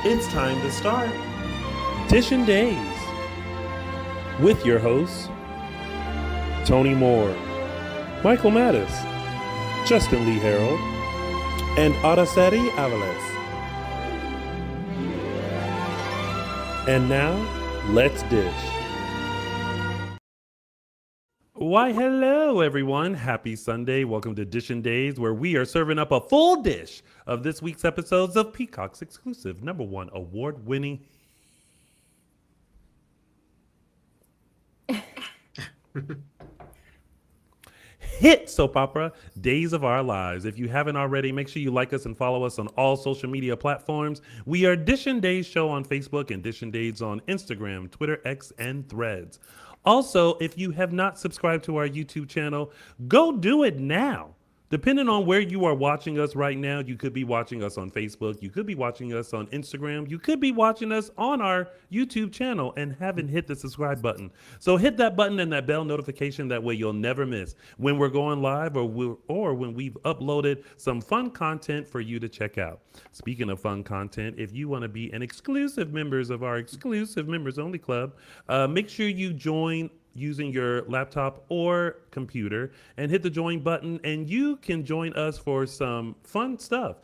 It's time to start Dishin Days with your hosts Tony Moore, Michael Mattis, Justin Lee Hareld, and Araceli Aviles. And now, let's dish. Why, hello, everyone. Happy Sunday. Welcome to Dishin Days, where we are serving up a full dish of this week's episodes of Peacock's exclusive #1 award-winning hit soap opera, Days of Our Lives. If you haven't already, make sure you like us and follow us on all social media platforms. We are Dishin Days Show on Facebook and Dishin Days on Instagram, Twitter, X, and Threads. Also, if you have not subscribed to our YouTube channel, go do it now. Depending on where you are watching us right now, you could be watching us on Facebook, you could be watching us on Instagram, you could be watching us on our YouTube channel and haven't hit the subscribe button. So hit that button and that bell notification, that way you'll never miss when we're going live or when we've uploaded some fun content for you to check out. Speaking of fun content, if you want to be an exclusive members of our exclusive members only club, make sure you join using your laptop or computer and hit the join button, and you can join us for some fun stuff.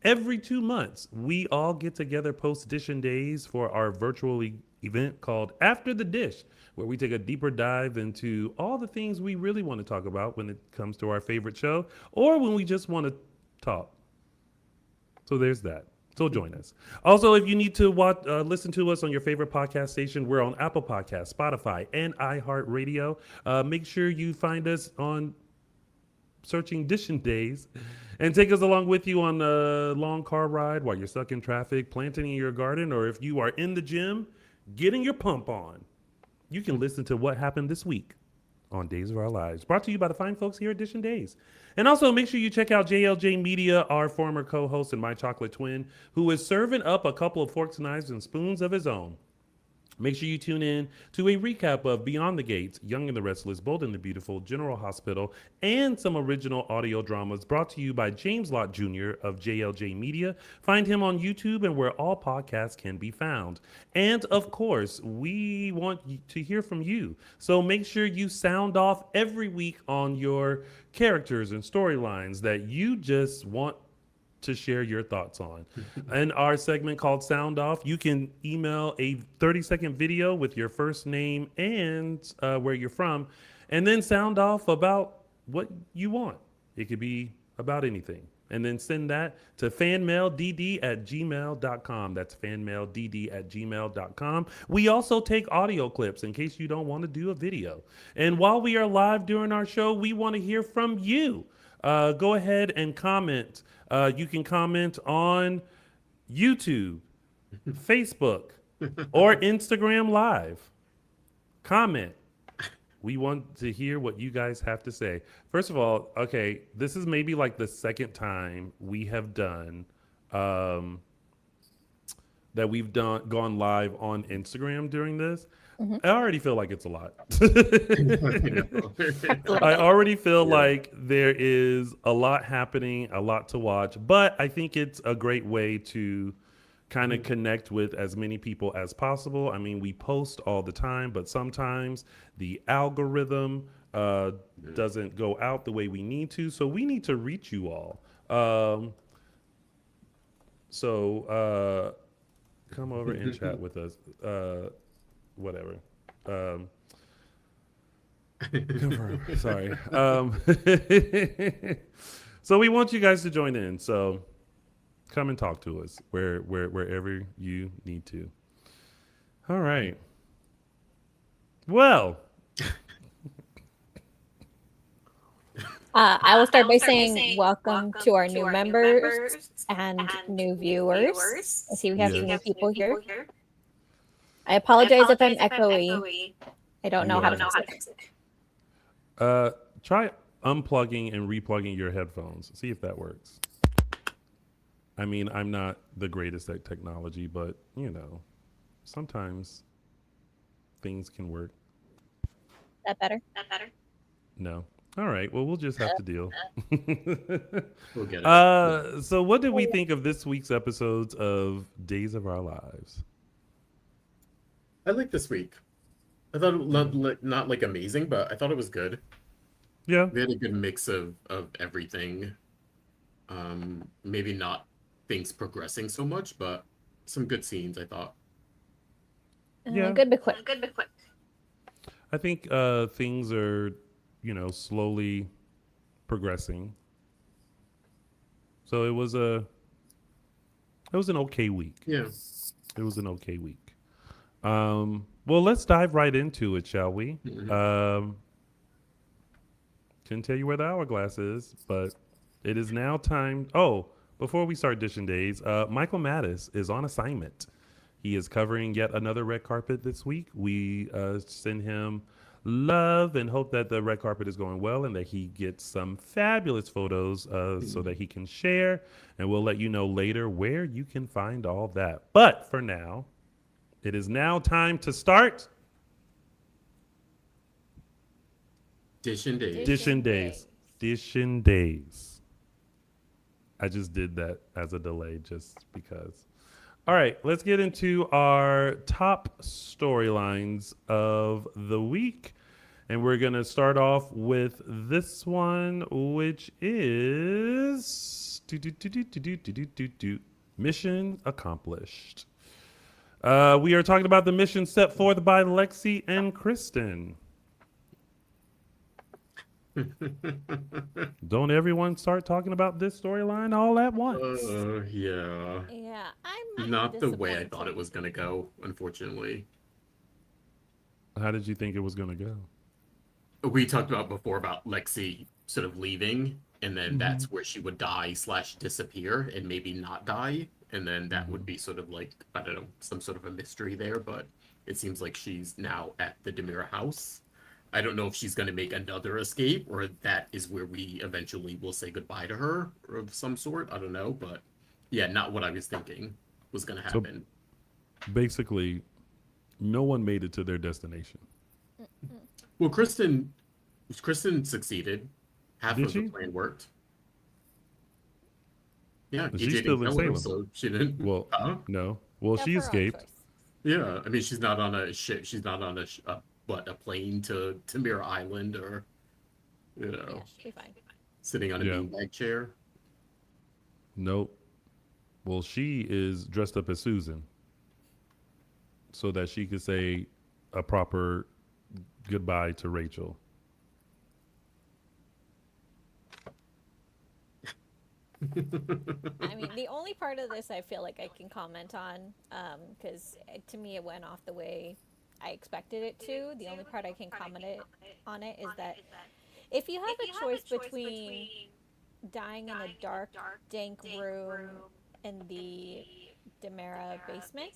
Every 2 months, we all get together post Dishin Days for our virtual event called After the Dish, where we take a deeper dive into all the things we really want to talk about when it comes to our favorite show or when we just want to talk. So there's that. So join us. Also, if you need to listen to us on your favorite podcast station, we're on Apple Podcasts, Spotify, and iHeartRadio. Make sure you find us on searching Dishin Days and take us along with you on a long car ride while you're stuck in traffic, planting in your garden, or if you are in the gym, getting your pump on. You can listen to what happened this week on Days of Our Lives, brought to you by the fine folks here at Dishin Days. And also make sure you check out JLJ Media, our former co-host and my chocolate twin, who is serving up a couple of forks, knives, and spoons of his own. Make sure you tune in to a recap of Beyond the Gates, Young and the Restless, Bold and the Beautiful, General Hospital, and some original audio dramas brought to you by James Lott Jr. of JLJ Media. Find him on YouTube and where all podcasts can be found. And of course, we want to hear from you. So make sure you sound off every week on your characters and storylines that you just want to share your thoughts on. In our segment called Sound Off, you can email a 30-second video with your first name and where you're from, and then sound off about what you want. It could be about anything. And then send that to fanmaildd@gmail.com. That's fanmaildd@gmail.com. We also take audio clips in case you don't want to do a video. And while we are live during our show, we want to hear from you. Go ahead and comment. You can comment on YouTube, Facebook, or Instagram Live. Comment. We want to hear what you guys have to say. First of all, okay, this is maybe like the second time we have done that we've gone live on Instagram during this. I already feel like it's a lot. I already feel like there is a lot happening, a lot to watch, but I think it's a great way to kind of connect with as many people as possible. I mean, we post all the time, but sometimes the algorithm doesn't go out the way we need to, so we need to reach you all. So come over and chat with us. Whatever. Sorry. So we want you guys to join in. So come and talk to us wherever you need to. All right. Well. I will start by saying welcome to our new members and new viewers. I see we have some new people here. I apologize if I'm echoey. I don't know how to fix it. Try unplugging and replugging your headphones. See if that works. I mean, I'm not the greatest at technology, but, you know, sometimes things can work. That better? No. All right. Well, we'll just have to deal. We'll get it. So what did we think of this week's episodes of Days of Our Lives? I like this week. I thought it not like amazing, but I thought it was good. Yeah. We had a good mix of everything. Maybe not things progressing so much, but some good scenes, I thought. Yeah. Good but quick. I think things are, slowly progressing. So it was an okay week. Yeah. It was an okay week. Well, let's dive right into it, shall we? Mm-hmm. Couldn't tell you where the hourglass is, but it is now time. Oh, before we start Dishin Days, Michael Mattis is on assignment. He is covering yet another red carpet this week. We send him love and hope that the red carpet is going well and that he gets some fabulous photos so that he can share. And we'll let you know later where you can find all that. But for now, it is now time to start Dishin Days. Dishin Days. Dishin Days. I just did that as a delay just because. All right, let's get into our top storylines of the week. And we're going to start off with this one, which is Mission Accomplished. We are talking about the mission set forth by Lexie and Kristen. Don't everyone start talking about this storyline all at once? Yeah. Yeah, I'm Not the way I thought it was going to go, unfortunately. How did you think it was going to go? We talked about before about Lexie sort of leaving, and then that's where she would die / disappear and maybe not die. And then that would be sort of like, I don't know, some sort of a mystery there, but it seems like she's now at the Demira house. I don't know if she's going to make another escape or that is where we eventually will say goodbye to her or of some sort. I don't know, but yeah, not what I was thinking was going to happen. So basically, no one made it to their destination. Well, Kristen succeeded. Half Did of she? the plan worked. Yeah, She's EJ still didn't in kill her, Salem. so she didn't. Well, no. Well, Of she her own escaped. choice. Yeah, I mean, she's not on a ship. She's not on a plane to Tamir Island or, Yeah, she'll be fine. sitting on a Yeah. beanbag chair. Nope. Well, she is dressed up as Susan so that she could say a proper goodbye to Rachel. I mean, the only part of this I feel like I can comment on, because to me it went off the way I expected it to. The only part I can comment on it is that if you have a choice between dying in a dark, dank room in the Demera basement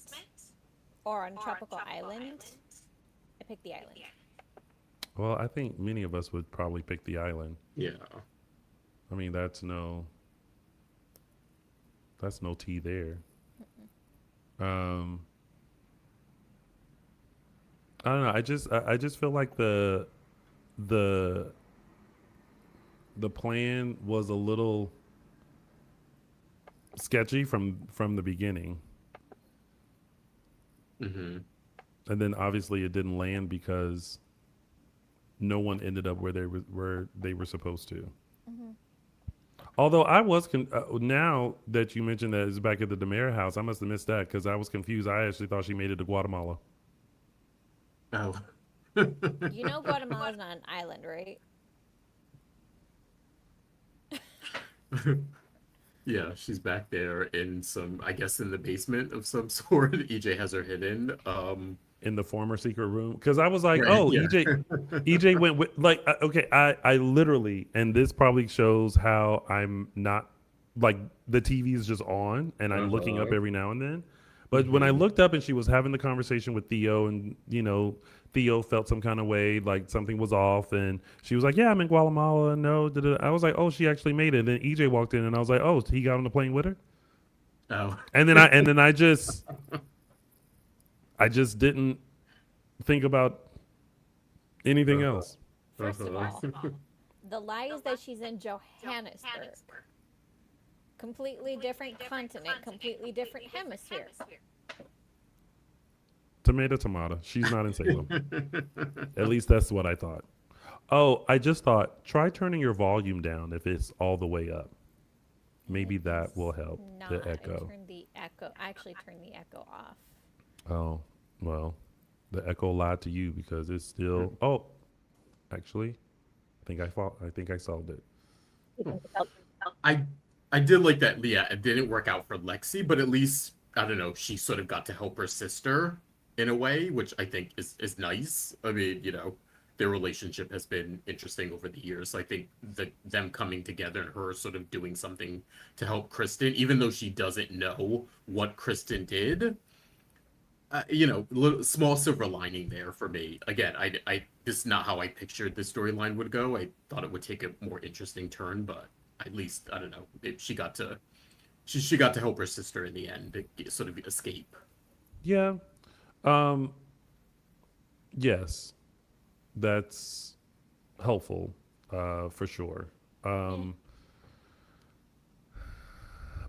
or on a tropical island, I pick the island. Well, I think many of us would probably pick the island. Yeah. I mean, that's no tea there. I don't know. I just feel like the plan was a little sketchy from the beginning. Mm-hmm. And then obviously it didn't land because no one ended up where they were supposed to. Mm-hmm. Although I was now that you mentioned that it's back at the Demera house, I must have missed that because I was confused. I actually thought she made it to Guatemala. Oh. You know Guatemala's not an island, right? Yeah, she's back there in I guess in the basement of some sort. EJ has her hidden. In the former secret room, because I was like, Right, oh, yeah. EJ went with okay, I literally, and this probably shows how I'm not like the TV is just on and I'm looking up every now and then. But when I looked up and she was having the conversation with Theo, and Theo felt some kind of way, like something was off, and she was like, "Yeah, I'm in Guatemala." No, I was like, "Oh, she actually made it." And then EJ walked in, and I was like, "Oh, he got on the plane with her." Oh. And then I just didn't think about anything else. First of all, The lie is that she's in Johannesburg. Completely different continent, completely different hemisphere. Tomato. She's not in Salem. At least that's what I thought. Oh, I just thought, try turning your volume down if it's all the way up. Maybe that will help the echo. I actually turned the echo off. Oh, well, the echo lied to you because it's still. Oh, actually, I think I solved it. I did like that. Yeah, it didn't work out for Lexie, but at least I don't know. She sort of got to help her sister in a way, which I think is nice. I mean, their relationship has been interesting over the years. I think them coming together and her sort of doing something to help Kristen, even though she doesn't know what Kristen did. Small silver lining there for me. Again, this is not how I pictured the storyline would go. I thought it would take a more interesting turn, but at least I don't know. She got to help her sister in the end to sort of escape. Yeah. Yes, that's helpful for sure.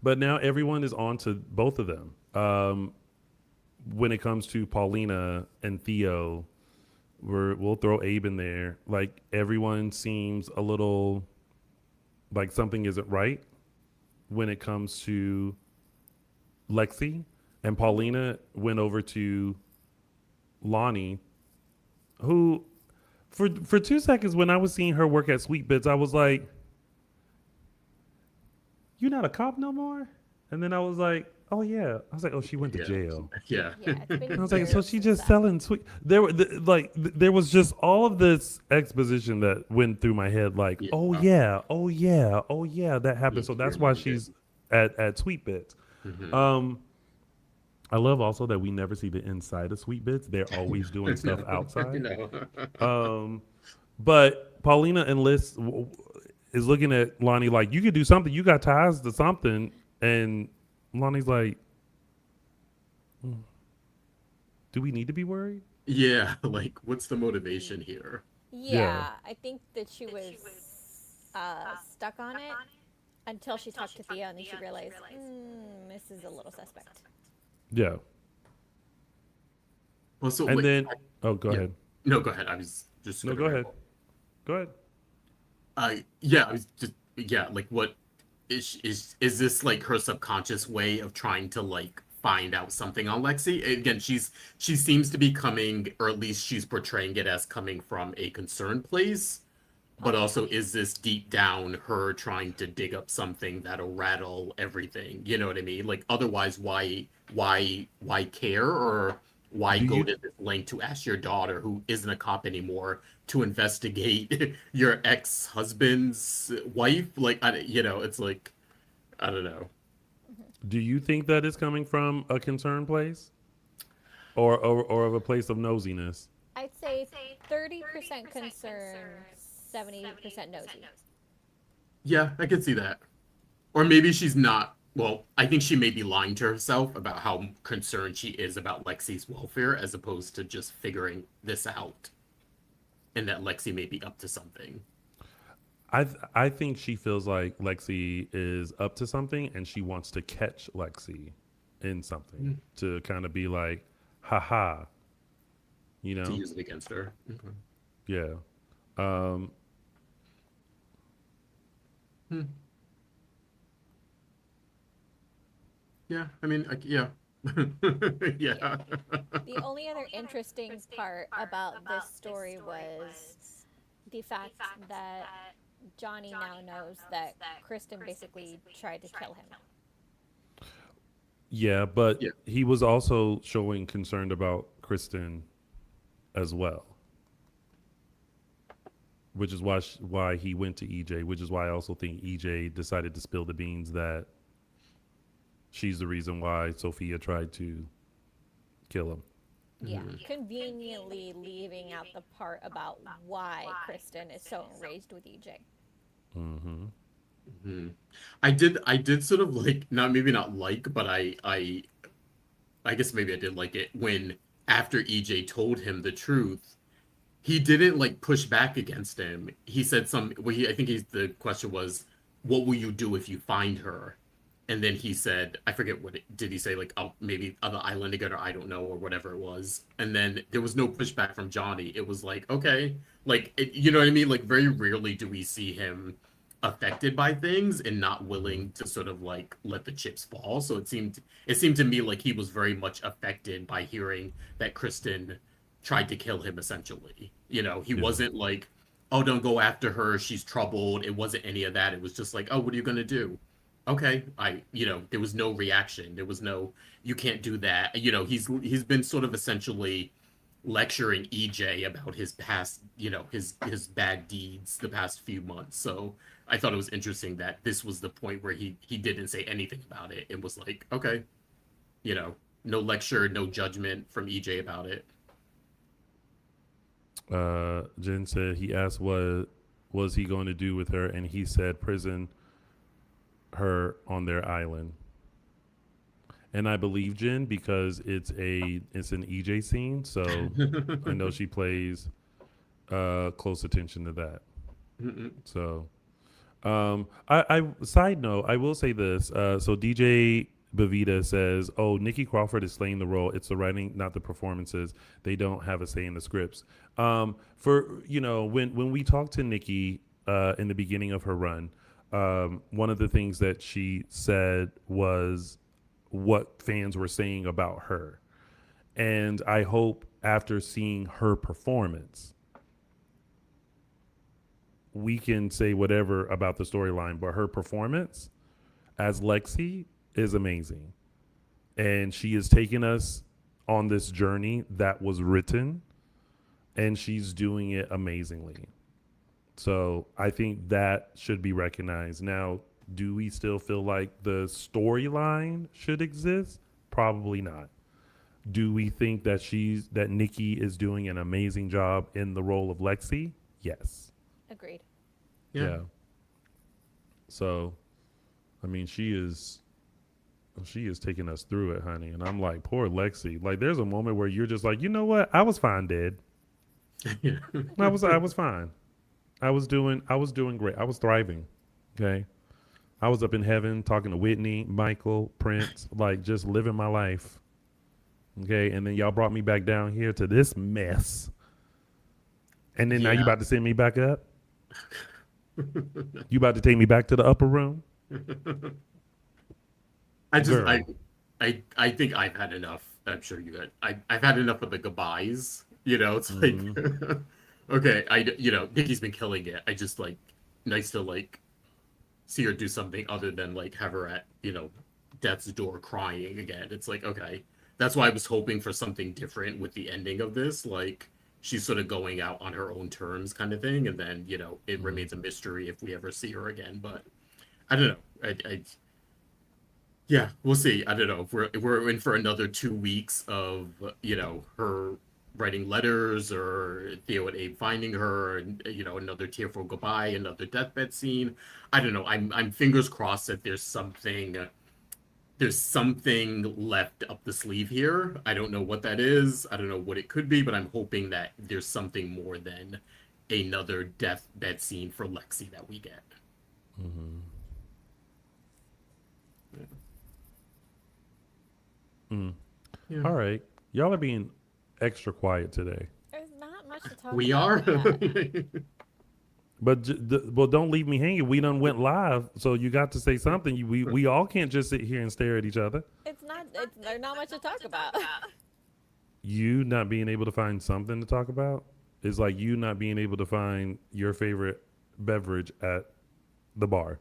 But now everyone is on to both of them. When it comes to Paulina and Theo, we'll throw Abe in there. Like everyone seems a little like something isn't right when it comes to Lexie, and Paulina went over to Lonnie, who for 2 seconds when I was seeing her work at Sweet Bits, I was like, "You're not a cop no more." And then I was like, "Oh yeah." I was like, "Oh, she went to jail." Yeah. I was like, "So she just selling sweet?" There was just all of this exposition that went through my head. Like, "Oh yeah, that happened." So that's why she's at Sweet Bits. Mm-hmm. I love also that we never see the inside of Sweet Bits. They're always doing stuff outside. But Paulina and Liz is looking at Lonnie like, you could do something. You got ties to something. And Lonnie's like, do we need to be worried? Yeah, like what's the motivation here? Yeah. I think that she was stuck on it until she talked to Theo and then she realized, this is a little suspect. Yeah. Well, so and like, then, go ahead. No, go ahead. I was just go ahead. Go ahead. I was just like what is this like her subconscious way of trying to like find out something on Lexie? Again, she seems to be coming, or at least she's portraying it as coming from a concerned place. But also, is this deep down her trying to dig up something that'll rattle everything? You know what I mean? Like, otherwise, why care, or why go to this length to ask your daughter, who isn't a cop anymore, to investigate your ex-husband's wife? Like, it's like, I don't know. Do you think that is coming from a concerned place, or of a place of nosiness? I'd say 30% concern, 70% nosy. Yeah, I could see that. Or maybe she's not. Well, I think she may be lying to herself about how concerned she is about Lexie's welfare, as opposed to just figuring this out, and that Lexie may be up to something. I think she feels like Lexie is up to something, and she wants to catch Lexie in something to kind of be like, "Ha." To use it against her. Okay. Yeah. Yeah, I mean, yeah. Yeah. The only other interesting part about this story was the fact that Johnny now knows that Kristen basically tried to kill him. Yeah, but he was also showing concern about Kristen as well, which is why he went to EJ, which is why I also think EJ decided to spill the beans that she's the reason why Sophia tried to kill him. Yeah, conveniently leaving out the part about why Kristen is so enraged with EJ. I did sort of like, maybe not like, but I guess maybe I did like it when after EJ told him the truth, he didn't like push back against him. He said the question was, what will you do if you find her? And then he said, I forget did he say, like, oh, maybe on the island again, or I don't know, or whatever it was. And then there was no pushback from Johnny. It was like, okay, like, you know what I mean? Like, very rarely do we see him affected by things and not willing to sort of like let the chips fall. So it seemed to me like he was very much affected by hearing that Kristen tried to kill him, essentially. He wasn't like, oh, don't go after her, she's troubled. It wasn't any of that. It was just like, oh, what are you gonna do? Okay, there was no reaction. There was no, you can't do that. He's been sort of essentially lecturing EJ about his past, his bad deeds the past few months. So I thought it was interesting that this was the point where he didn't say anything about it. It was like, okay, no lecture, no judgment from EJ about it. Jen said he asked what was he going to do with her, and he said prison her on their island. And I believe Jen because it's an EJ scene, so I know she plays close attention to that. So, I side note, I will say this. So DJ Bavita says, "Oh, Nikki Crawford is slaying the role. It's the writing, not the performances. They don't have a say in the scripts." When we talked to Nikki in the beginning of her run, one of the things that she said was what fans were saying about her, and I hope after seeing her performance, we can say whatever about the storyline, but her performance as Lexie is amazing. And she is taking us on this journey that was written, and she's doing it amazingly. So I think that should be recognized. Now, do we still feel like the storyline should exist? Probably not. Do we think that Nikki is doing an amazing job in the role of Lexie? Yes. Agreed. Yeah. So, I mean, she is taking us through it, honey. And I'm like, poor Lexie. Like, there's a moment where you're just like, you know what? I was fine dead. I was fine. I was doing great. I was thriving. Okay. I was up in heaven talking to Whitney, Michael, Prince, like just living my life. Okay. And then y'all brought me back down here to this mess. And then now you about to send me back up? You about to take me back to the upper room? I think I've had enough. I'm sure you had. I've had enough of the goodbyes. It's like, okay, Nikki's been killing it. I just like, nice to like see her do something other than like have her at, death's door crying again. It's like, okay, that's why I was hoping for something different with the ending of this. Like, she's sort of going out on her own terms kind of thing. And then, it remains a mystery if we ever see her again. But I don't know. Yeah, we'll see. I don't know. We're in for another 2 weeks of, her writing letters or Theo and Abe finding her, and, another tearful goodbye, another deathbed scene. I don't know. I'm fingers crossed that there's something left up the sleeve here. I don't know what that is. I don't know what it could be, but I'm hoping that there's something more than another deathbed scene for Lexie that we get. Mm-hmm. Yeah. All right. Y'all are being extra quiet today. There's not much to talk we about. are. But don't leave me hanging. We done went live, so you got to say something. We all can't just sit here and stare at each other. There's not much to talk about. You not being able to find something to talk about is like you not being able to find your favorite beverage at the bar.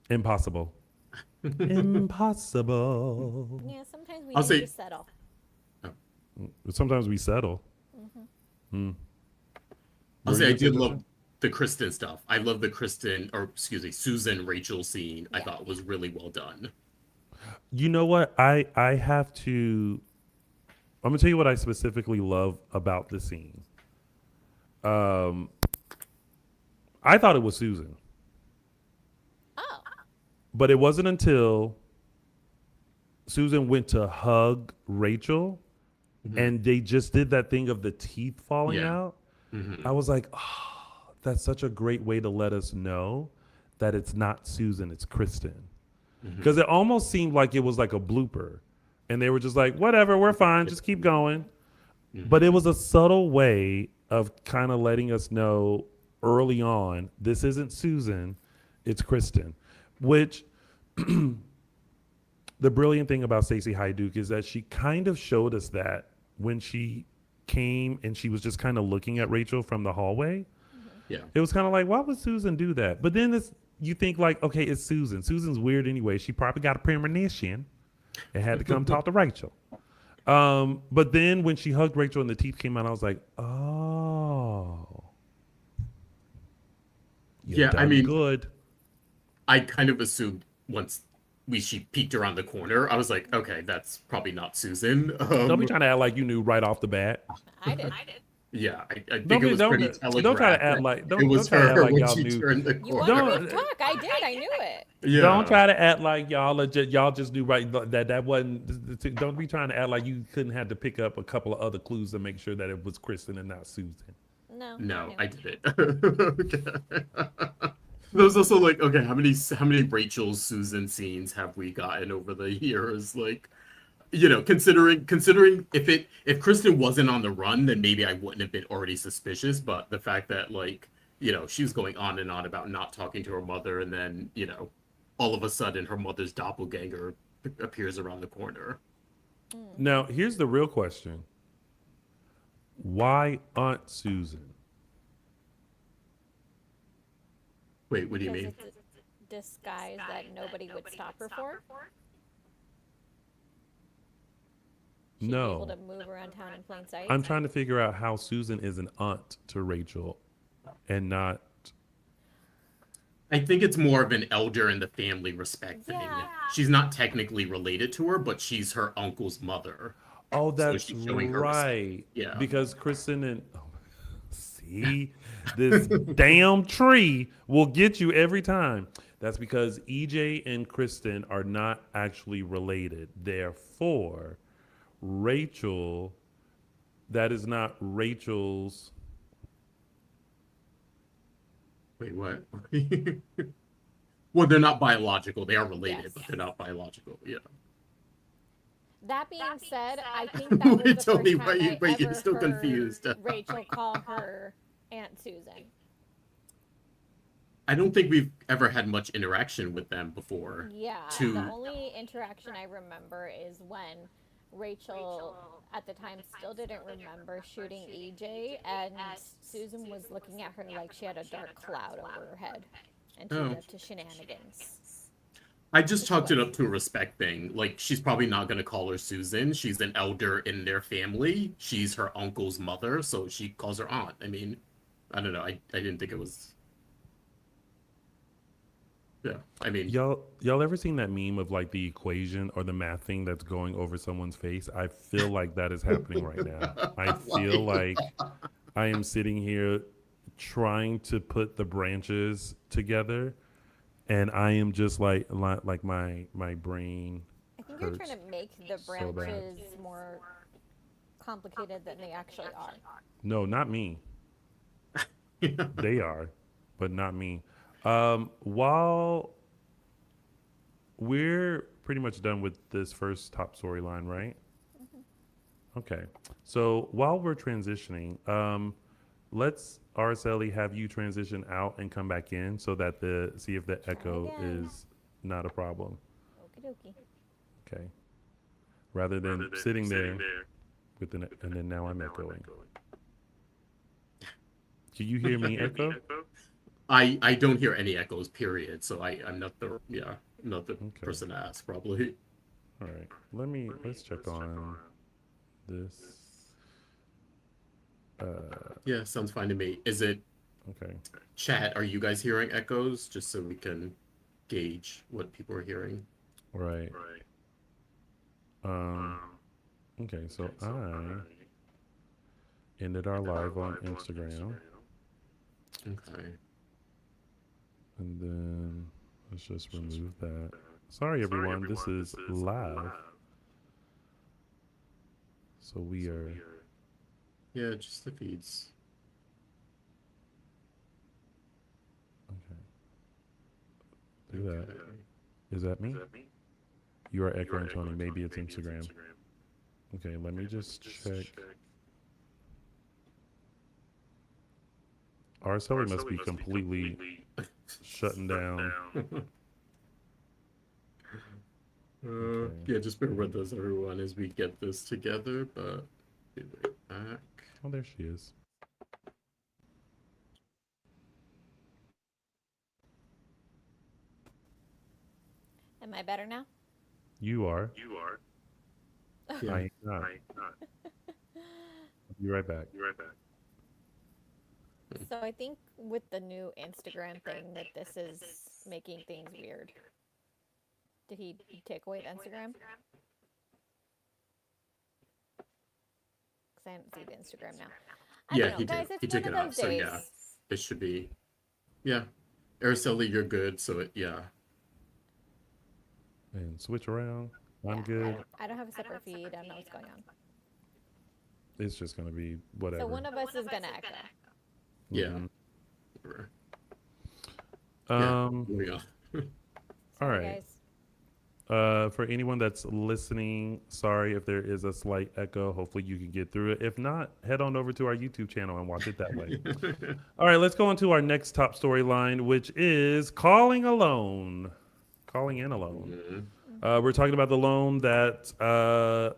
Impossible. Impossible. Yeah, sometimes we need to settle. Sometimes we settle. Mm-hmm. I'll say I did love the Kristen stuff. I love the Susan Rachel scene. Yeah. I thought was really well done. You know what? I'm gonna tell you what I specifically love about the scene. I thought it was Susan. Oh. But it wasn't until Susan went to hug Rachel and they just did that thing of the teeth falling Yeah. out. Mm-hmm. I was like, oh, that's such a great way to let us know that it's not Susan, it's Kristen. Because it almost seemed like it was like a blooper. And they were just like, whatever, we're fine, just keep going. But it was a subtle way of kind of letting us know early on this isn't Susan, it's Kristen. Which the brilliant thing about Stacey Hyduke is that she kind of showed us that when she came and she was just kind of looking at Rachel from the hallway. Yeah. It was kind of like, why would Susan do that? But then you think like, okay, it's Susan. Susan's weird anyway. She probably got a premonition and had to come talk to Rachel. But then when she hugged Rachel and the teeth came out, I was like, oh. Yeah, I mean, good. I kind of assumed once she peeked around the corner, I was like, okay, that's probably not Susan. Don't be trying to act like you knew right off the bat. I did. Yeah, I think it was pretty telegraphed. Don't try to act like it was try to act her like when y'all she knew. turned the You corner. wanted me to talk. I did. I knew it. Yeah. Don't try to act like y'all just knew right that wasn't. Don't be trying to act like you couldn't have to pick up a couple of other clues to make sure that it was Kristen and not Susan. No, I did it. There was also like, okay, how many Rachel Susan scenes have we gotten over the years? Like, you know, considering if Kristen wasn't on the run, then maybe I wouldn't have been already suspicious. But the fact that, like, you know, she was going on and on about not talking to her mother, and then, you know, all of a sudden her mother's doppelganger appears around the corner. Now, here's the real question: why Aunt Susan? Wait, what do you mean? It's a disguise that nobody would stop her for. She'd be able to move around town in plain sight. I'm trying to figure out how Susan is an aunt to Rachel and not. I think it's more of an elder in the family respect thing. Yeah. She's not technically related to her, but she's her uncle's mother. Oh, that's she's showing her right. Yeah. Because Kristen and see, this damn tree will get you every time. That's because EJ and Kristen are not actually related. Therefore, Rachel, that is not Rachel's. Wait, what? Well, they're not biological. They are related, Yes. but they're not biological. Yeah. That being said, I think that was the Tell me, first time wait, I you're ever still heard confused. Rachel call her Aunt Susan. I don't think we've ever had much interaction with them before. Yeah, To- the only interaction I remember is when Rachel, at the time, still didn't remember shooting EJ, and Susan was looking at her like she had a dark cloud over her head, and she was up to shenanigans. I just chalked it up to a respect thing. Like, she's probably not going to call her Susan. She's an elder in their family. She's her uncle's mother, so she calls her aunt. I mean, I don't know. I didn't think it was... Yeah, I mean... Y'all ever seen that meme of like the equation or the math thing that's going over someone's face? I feel like that is happening right now. I feel like I am sitting here trying to put the branches together, and I am just like my brain. I think you're hurts trying to make the so bad. branches more complicated than they actually are. No, not me. They are, but not me. While we're pretty much done with this first top storyline, right? Okay. So while we're transitioning, let's Araceli have you transition out and come back in so that see if the echo again. is not a problem. Okie dokie. Okay. Rather than sitting there with and then now I'm echoing. Can you hear me echo? I don't hear any echoes, period. So I'm not the person to ask, probably. All right. Let's check on this. Yeah, sounds fine to me. Is it Okay. chat? Are you guys hearing echoes? Just so we can gauge what people are hearing. Right. Okay, so I ended our live on Instagram. Okay. And then let's just remove that. Sorry everyone, this is live. So we are. Yeah, just the feeds. Okay. Do that. Okay. Is that me? You are echoing, Tony. Maybe it's Instagram. Okay, let me just check. Araceli must be completely shutting down. Okay. Yeah, just bear with us, everyone, as we get this together, but be right back. Oh, there she is. Am I better now? You are. Yeah. I am not. I'll be right back. So I think with the new Instagram thing that this is making things weird. Did he take away the Instagram? Because I don't see the Instagram now. I Yeah, don't know, he guys. did. It's He took one it of out. those So days. yeah, it should be. Yeah, Araceli, you're good. So yeah. And switch around. I'm Yeah, good. I don't have a separate feed. I don't know what's going on. It's just gonna be whatever. So one of us is gonna echo. Yeah. Mhm. Whatever. Um. Moving on. All Sorry, right. guys. For anyone that's listening, sorry if there is a slight echo. Hopefully you can get through it. If not, head on over to our YouTube channel and watch it that way. All right, let's go on to our next top storyline, which is calling alone. Calling in alone. Mhm. We're talking about the loan that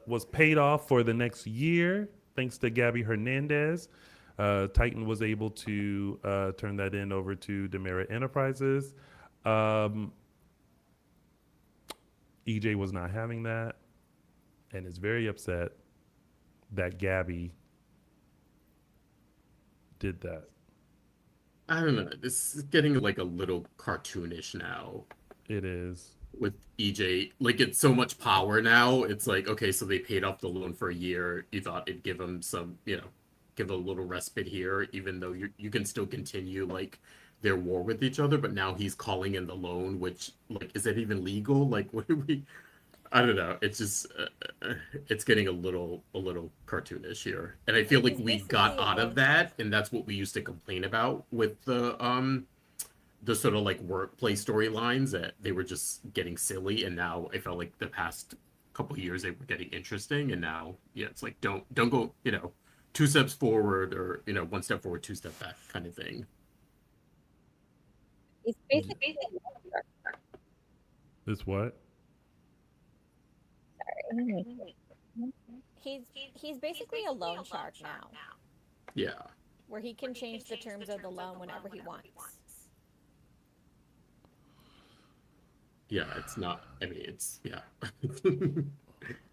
was paid off for the next year, thanks to Gabby Hernandez. Titan was able to turn that in over to Demera Enterprises. EJ was not having that and is very upset that Gabby did that. I don't know. This is getting like a little cartoonish now It is. with EJ. Like it's so much power now. It's like, okay, so they paid off the loan for a year. You thought it'd give them some, give a little respite here, even though you can still continue like their war with each other. But now he's calling in the loan, which like, is that even legal? Like, what do we? I don't know. It's just it's getting a little cartoonish here, and I feel like He's we basically got a out loan of that, and that's what we used to complain about with the sort of like workplace storylines, that they were just getting silly, and now I felt like the past couple of years they were getting interesting, and now yeah, it's like don't go two steps forward, or one step forward, two step back kind of thing. He's basically a loan shark. It's what? He's basically a loan shark now, Yeah, where he can change the terms of the loan whenever he wants. yeah. It's not. I mean, it's yeah.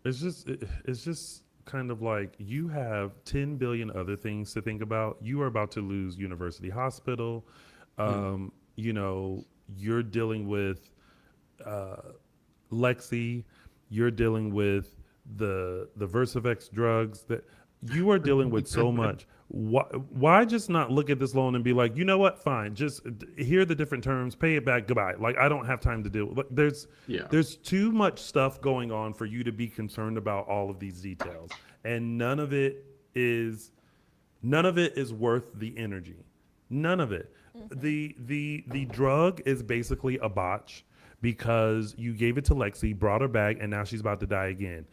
It's just kind of like you have 10 billion other things to think about. You are about to lose University Hospital. You're dealing with Lexie. You're dealing with the Versavex drugs. That you are dealing with so much. Why just not look at this loan and be like, you know what? Fine, just hear the different terms, pay it back, goodbye. Like I don't have time to deal. Like, Yeah. there's too much stuff going on for you to be concerned about all of these details, and none of it is worth the energy. None of it. The drug is basically a botch because you gave it to Lexi, brought her back, and now she's about to die again.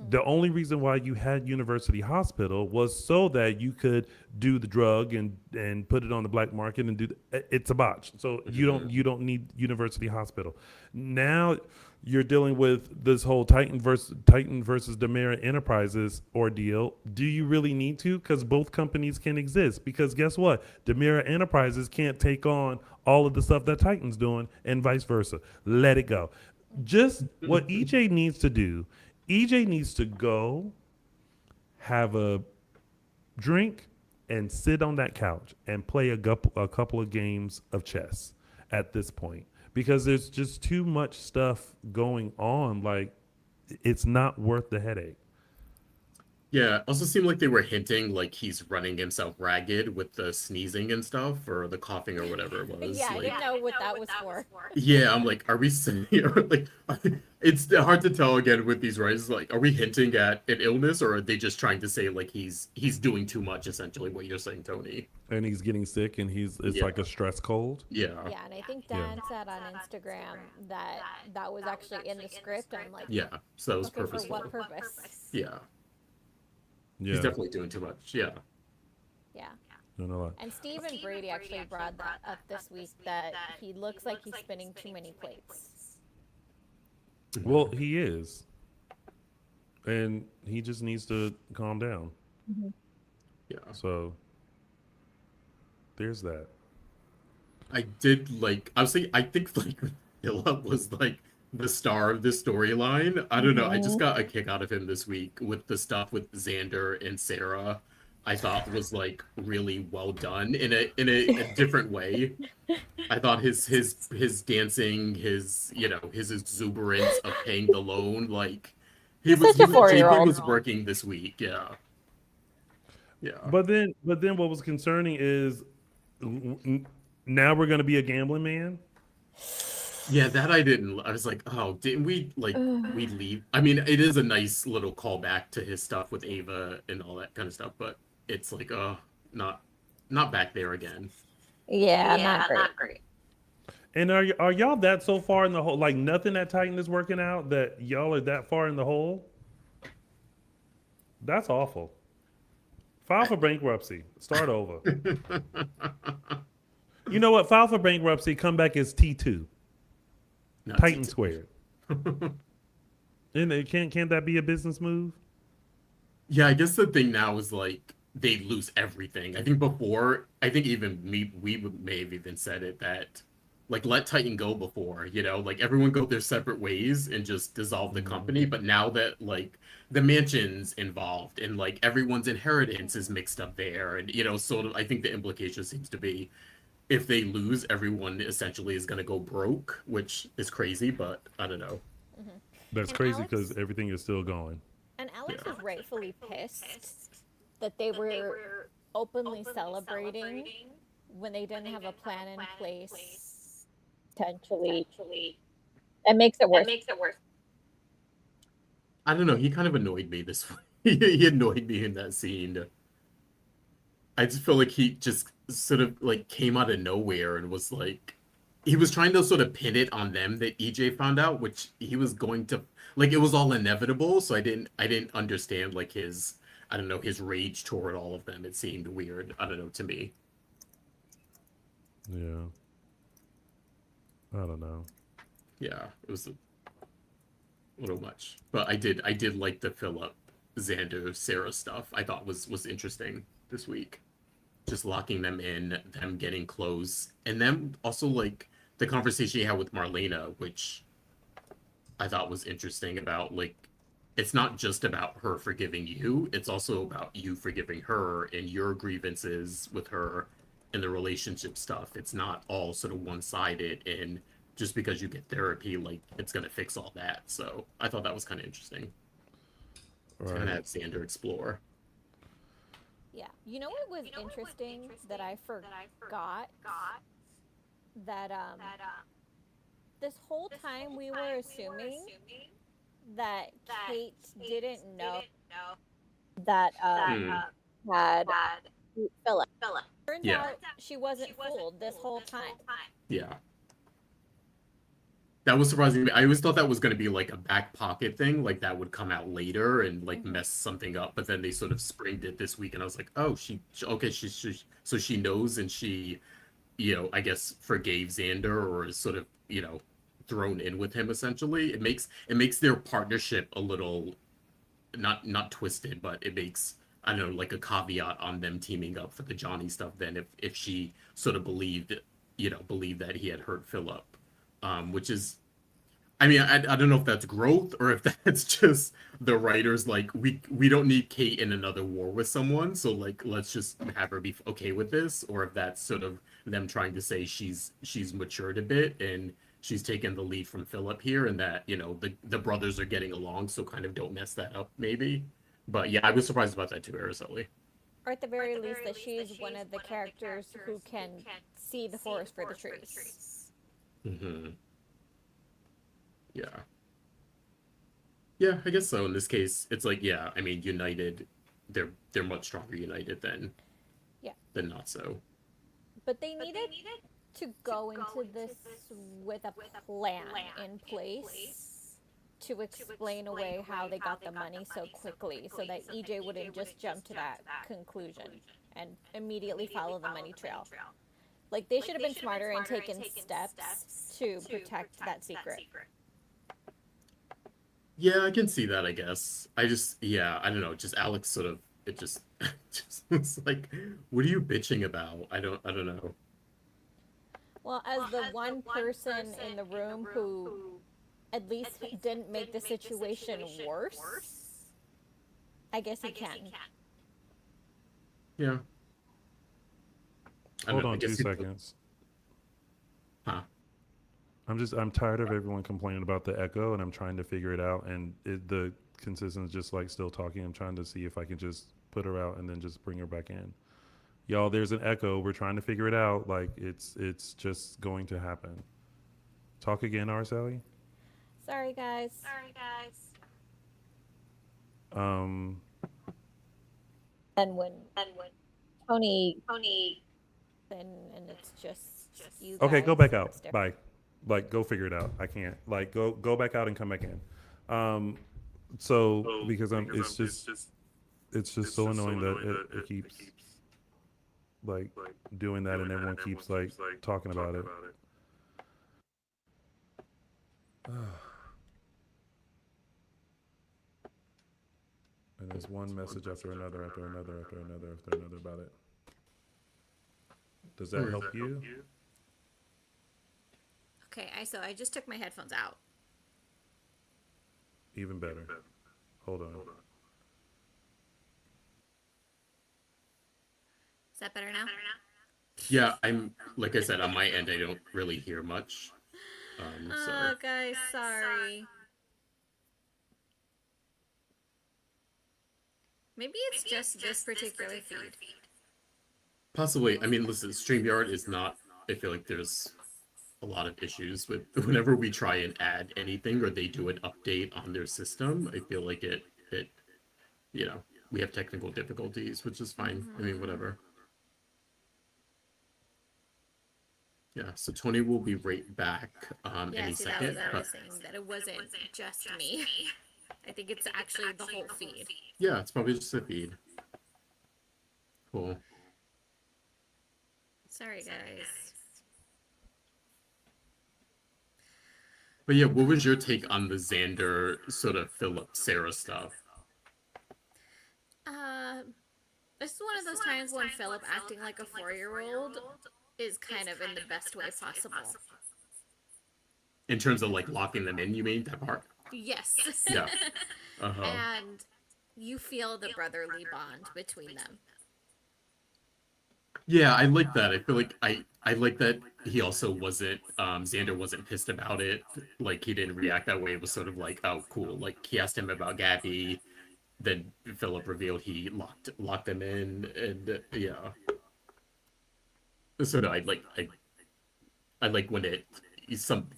The only reason why you had University Hospital was so that you could do the drug and put it on the black market and do. It's a botch. So you don't need University Hospital. Now you're dealing with this whole Titan versus Demera Enterprises ordeal. Do you really need to? Because both companies can exist. Because guess what? Demera Enterprises can't take on all of the stuff that Titan's doing, and vice versa. Let it go. Just what EJ needs to do. EJ needs to go have a drink and sit on that couch and play a couple of games of chess at this point, because there's just too much stuff going on. Like, it's not worth the headache. Yeah, also seemed like they were hinting like he's running himself ragged with the sneezing and stuff, or the coughing or whatever it was. Yeah, I Like, didn't know what that was for. yeah, I'm like, are we saying, like, it's hard to tell again with these writers. Like, are we hinting at an illness, or are they just trying to say like he's doing too much? Essentially, what you're saying, Tony. And he's getting sick, and it's Yeah, like a stress cold. yeah, Yeah, and I think Yeah. Dan said on Instagram that that was actually in the script. I'm like, yeah. So that was okay, for purposeful. what purpose? Yeah, he's Yeah. definitely doing too much. Yeah. Yeah. No, no, And Stephen Brady actually brought that up this week that he looks like he's spinning too many plates. well, he is, and he just needs to calm down. Yeah. So there's that. I did like. I was thinking. I think like Philip was like the star of this storyline. I don't know. I just got a kick out of him this week with the stuff with Xander and Sarah. I thought was like really well done in a different way. I thought his dancing, his his exuberance of paying the loan, like Such a JP 4-year-old. was working this week. Yeah, yeah. But then, what was concerning is now we're going to be a gambling man. Yeah, that I didn't. I was like, oh, didn't we we leave? I mean, it is a nice little callback to his stuff with Ava and all that kind of stuff, but it's like, oh, not back there again. Yeah, not great. And are y'all that so far in the hole? Like nothing at Titan is working out. That y'all are that far in the hole. That's awful. File for bankruptcy. Start over. You know what? File for bankruptcy. Come back as T2. Not Titan T2. squared. And it can't that be a business move? Yeah, I guess the thing now is like they lose everything. I think before, I think even may have even said it that like let Titan go before, like everyone go their separate ways and just dissolve the company. But now that like the mansion's involved and like everyone's inheritance is mixed up there, and sort of I think the implication seems to be if they lose, everyone essentially is going to go broke, which is crazy, but I don't know. That's And crazy Alex- because everything is still going. And Alex Yeah. was rightfully pissed that they were openly celebrating when they didn't have a plan in place. Potentially, it makes it worse. I don't know. He kind of annoyed me this way. He annoyed me in that scene. I just feel like he just sort of like came out of nowhere and was like, he was trying to sort of pin it on them that EJ found out, which he was going to like. It was all inevitable, so I didn't understand like I don't know, his rage toward all of them. It seemed weird. I don't know, to me. Yeah. I don't know. Yeah, it was a little much, but I did like the Philip, Xander, Sarah stuff. I thought was interesting this week. Just locking them in, them getting close, and then also like the conversation he had with Marlena, which I thought was interesting about like it's not just about her forgiving you, it's also about you forgiving her and your grievances with her and the relationship stuff. It's not all sort of one-sided and just because you get therapy, like it's gonna fix all that. So I thought that was kind of interesting. To kind of have Xander explore. Yeah. You know what was interesting that I forgot? That this whole time we were assuming that Kate didn't know that had Philip. Turned Yeah. out she wasn't fooled this whole time. Yeah. That was surprising to me. I always thought that was going to be like a back pocket thing, like that would come out later and like mess something up. But then they sort of springed it this week, and I was like, oh, okay, so she knows, and she, I guess forgave Xander or is sort of, thrown in with him essentially. It makes their partnership a little not twisted, but it makes I don't know like a caveat on them teaming up for the Johnny stuff. Then if she sort of believed that he had hurt Philip. Which is, I mean, I don't know if that's growth or if that's just the writers like we don't need Kate in another war with someone, so like let's just have her be okay with this, or if that's sort of them trying to say she's matured a bit and she's taken the lead from Philip here, and that the brothers are getting along, so kind of don't mess that up maybe. But yeah, I was surprised about that too, Araceli. Or at the very least, that she's one of the characters who can see the forest for the trees. Mm-hmm. Yeah. Yeah, I guess so. In this case, it's like, yeah, I mean, United, they're much stronger United than not so. But they needed to go into this with a plan in place to explain away how they got the money so quickly so that EJ wouldn't just jump to that conclusion and immediately follow the money trail. Like, they should have been smarter and taken steps to protect that secret. Yeah, I can see that, I guess. I don't know, just Alex sort of, it just, just was like, what are you bitching about? I don't know. Well, as the one person in the room who at least didn't make the situation worse, I guess he can. Yeah. Hold on 2 seconds. Huh? I'm tired of everyone complaining about the echo, and I'm trying to figure it out. And the consistent's just like still talking. I'm trying to see if I can just put her out and then just bring her back in. Y'all, there's an echo. We're trying to figure it out. Like it's just going to happen. Talk again, Araceli. Sorry, guys. And when Tony, and it's just you guys. Okay, go back out. Bye. Like, go figure it out. I can't. Like, go back out and come back in. So because it's just so annoying that it keeps like doing that, and everyone keeps like talking about it. And there's one message after another about it. Does that help you? Okay, so I just took my headphones out. Even better. Hold on. Is that better now? Yeah, I'm, like I said, on my end, I don't really hear much. Oh, guys, sorry. Maybe it's just this particular feed. Possibly. I mean, listen, StreamYard is not, I feel like there's a lot of issues with whenever we try and add anything or they do an update on their system. I feel like it we have technical difficulties, which is fine. I mean, whatever. Yeah, so Tony will be right back any second. That was saying, that it wasn't just me. I think it's actually the whole feed. Yeah, it's probably just a feed. Cool. Sorry, guys. But yeah, what was your take on the Xander sort of Philip Sarah stuff? This is one of those times when Philip acting like a 4-year-old is kind of in the best way possible. In terms of like locking them in, you mean that part? Yes. Yeah. And you feel the brotherly bond between them. Yeah, I like that. I feel like I like that he also wasn't Xander wasn't pissed about it. Like he didn't react that way. It was sort of like, oh cool. Like he asked him about Gabby, then Philip revealed he locked them in, and yeah. So no, I like when it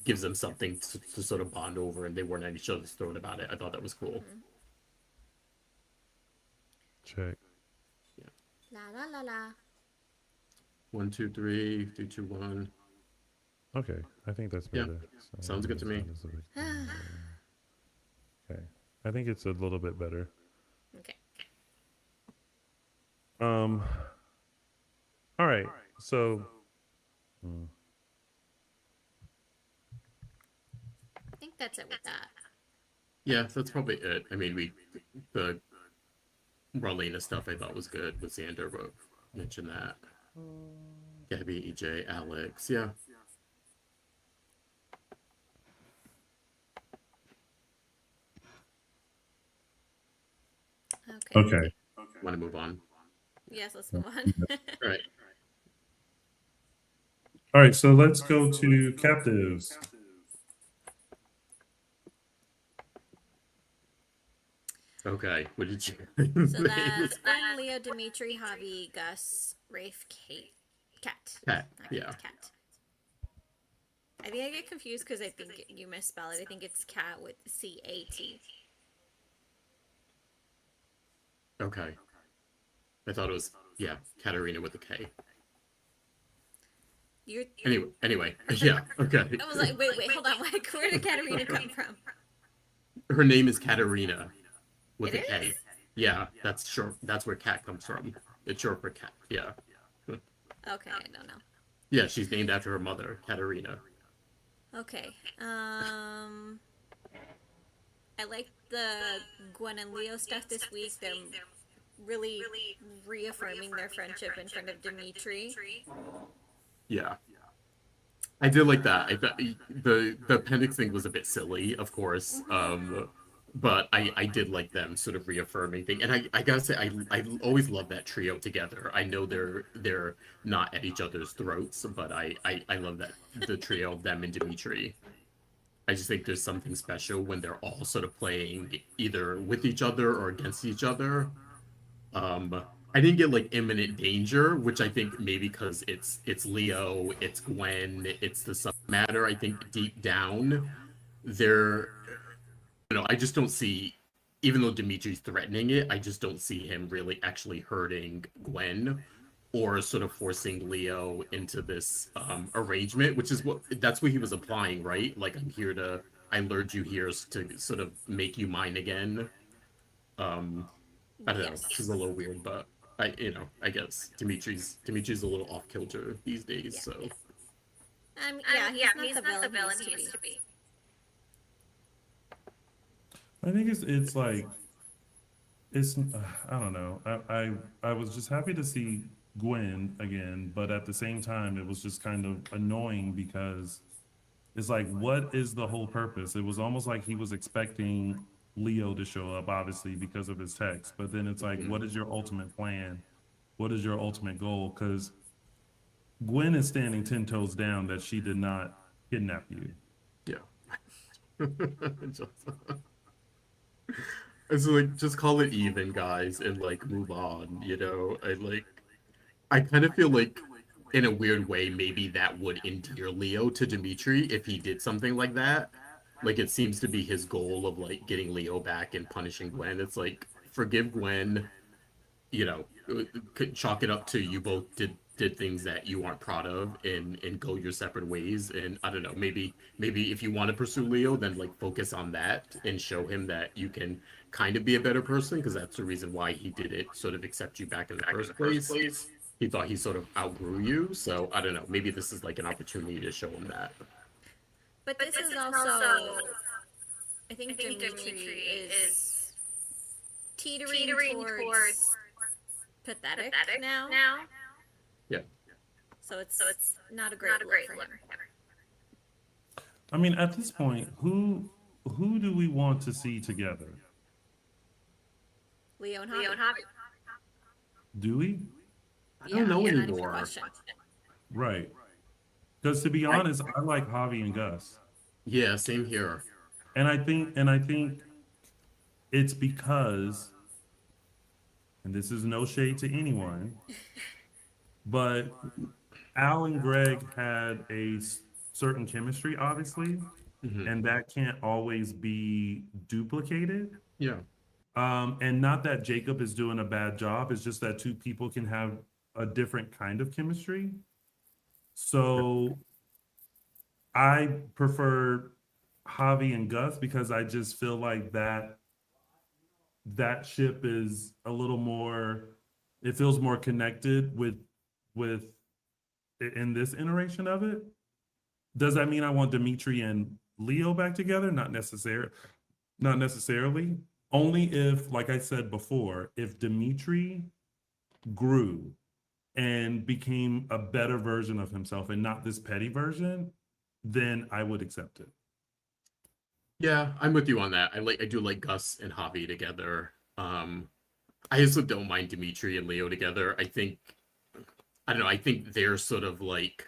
gives them something to sort of bond over, and they weren't at each other's throat about it. I thought that was cool. Check. Yeah. La la la la. 1, 2, 3, 3, 2, 1. Okay, I think that's better. Yeah. Sounds good to me. Okay, I think it's a little bit better. Okay. All right. So. I think that's it with that. Yeah, that's probably it. I mean, the Marlena stuff I thought was good with Xander, but mentioned that. Gabby, EJ, Alex, yeah. Okay. Want to move on? Yes, let's move on. All right. All right, so let's go to captives. Okay, what did you So that's Gwen, Leo, Dimitri, Javi, Gus, Rafe, Kate, Cat. Cat, Not yeah. Cat. I think I get confused because I think you misspell it. I think it's cat with C-A-T. Okay. I thought it was, yeah, Katarina with a K. Anyway, yeah, okay. I was like, wait, hold on. Where did Katarina come from? Her name is Katarina with It a K. is? Yeah, that's short. That's where cat comes from. It's short for cat. Yeah. Okay, I don't know. Yeah, she's named after her mother, Katarina. Okay. I like the Gwen and Leo stuff this week. They're really reaffirming their friendship in front of Dimitri. Yeah. I did like that. I thought the appendix thing was a bit silly, of course. But I did like them sort of reaffirming thing. And I gotta say I always love that trio together. I know they're not at each other's throats, but I love that the trio of them and Dimitri. I just think there's something special when they're all sort of playing either with each other or against each other. I didn't get like imminent danger, which I think maybe because it's Leo, it's Gwen, it's the subject matter. I think deep down, they're I just don't see, even though Dimitri's threatening it, I just don't see him really actually hurting Gwen or sort of forcing Leo into this arrangement, which is that's what he was implying, right? Like I lured you here to sort of make you mine again. I don't know, which is a little weird, but I guess Dimitri's a little off kilter these days, Yeah. so. He's not the villain he used to be. I think it's like it's I don't know. I was just happy to see Gwen again, but at the same time it was just kind of annoying because it's like, what is the whole purpose? It was almost like he was expecting Leo to show up, obviously because of his text, but then it's like, what is your ultimate plan? What is your ultimate goal? Because Gwen is standing 10 toes down that she did not kidnap you. Yeah. It's like, just call it even, guys, and like move on, I kind of feel like in a weird way maybe that would endear Leo to Dimitri if he did something like that. Like it seems to be his goal of like getting Leo back and punishing Gwen. It's like, forgive Gwen, you know, could chalk it up to you both did things that you aren't proud of and go your separate ways. And I don't know, maybe if you want to pursue Leo, then like focus on that and show him that you can kind of be a better person, because that's the reason why he did it, sort of accept you back in the first place. He thought he sort of outgrew you, so I don't know, maybe this is like an opportunity to show him that. But this is also, I think Dimitri is teetering towards pathetic now. Yeah. So it's not a great look for him. I mean, at this point, who do we want to see together? Leo and Javi. Do we? I don't know not even a anymore. question. Right. Because to be honest, I like Javi and Gus. Yeah, same here. And I think it's because, and this is no shade to anyone, but Al and Greg had a certain chemistry, obviously, and that can't always be duplicated. Yeah. And not that Jacob is doing a bad job, it's just that two people can have a different kind of chemistry. So I prefer Javi and Gus because I just feel like that ship is a little more, it feels more connected with in this iteration of it. Does that mean I want Dimitri and Leo back together? Not necessarily. Only if, like I said before, if Dimitri grew and became a better version of himself and not this petty version, then I would accept it. Yeah, I'm with you on that. I do like Gus and Javi together. I also don't mind Dimitri and Leo together. I don't know, I think they're sort of like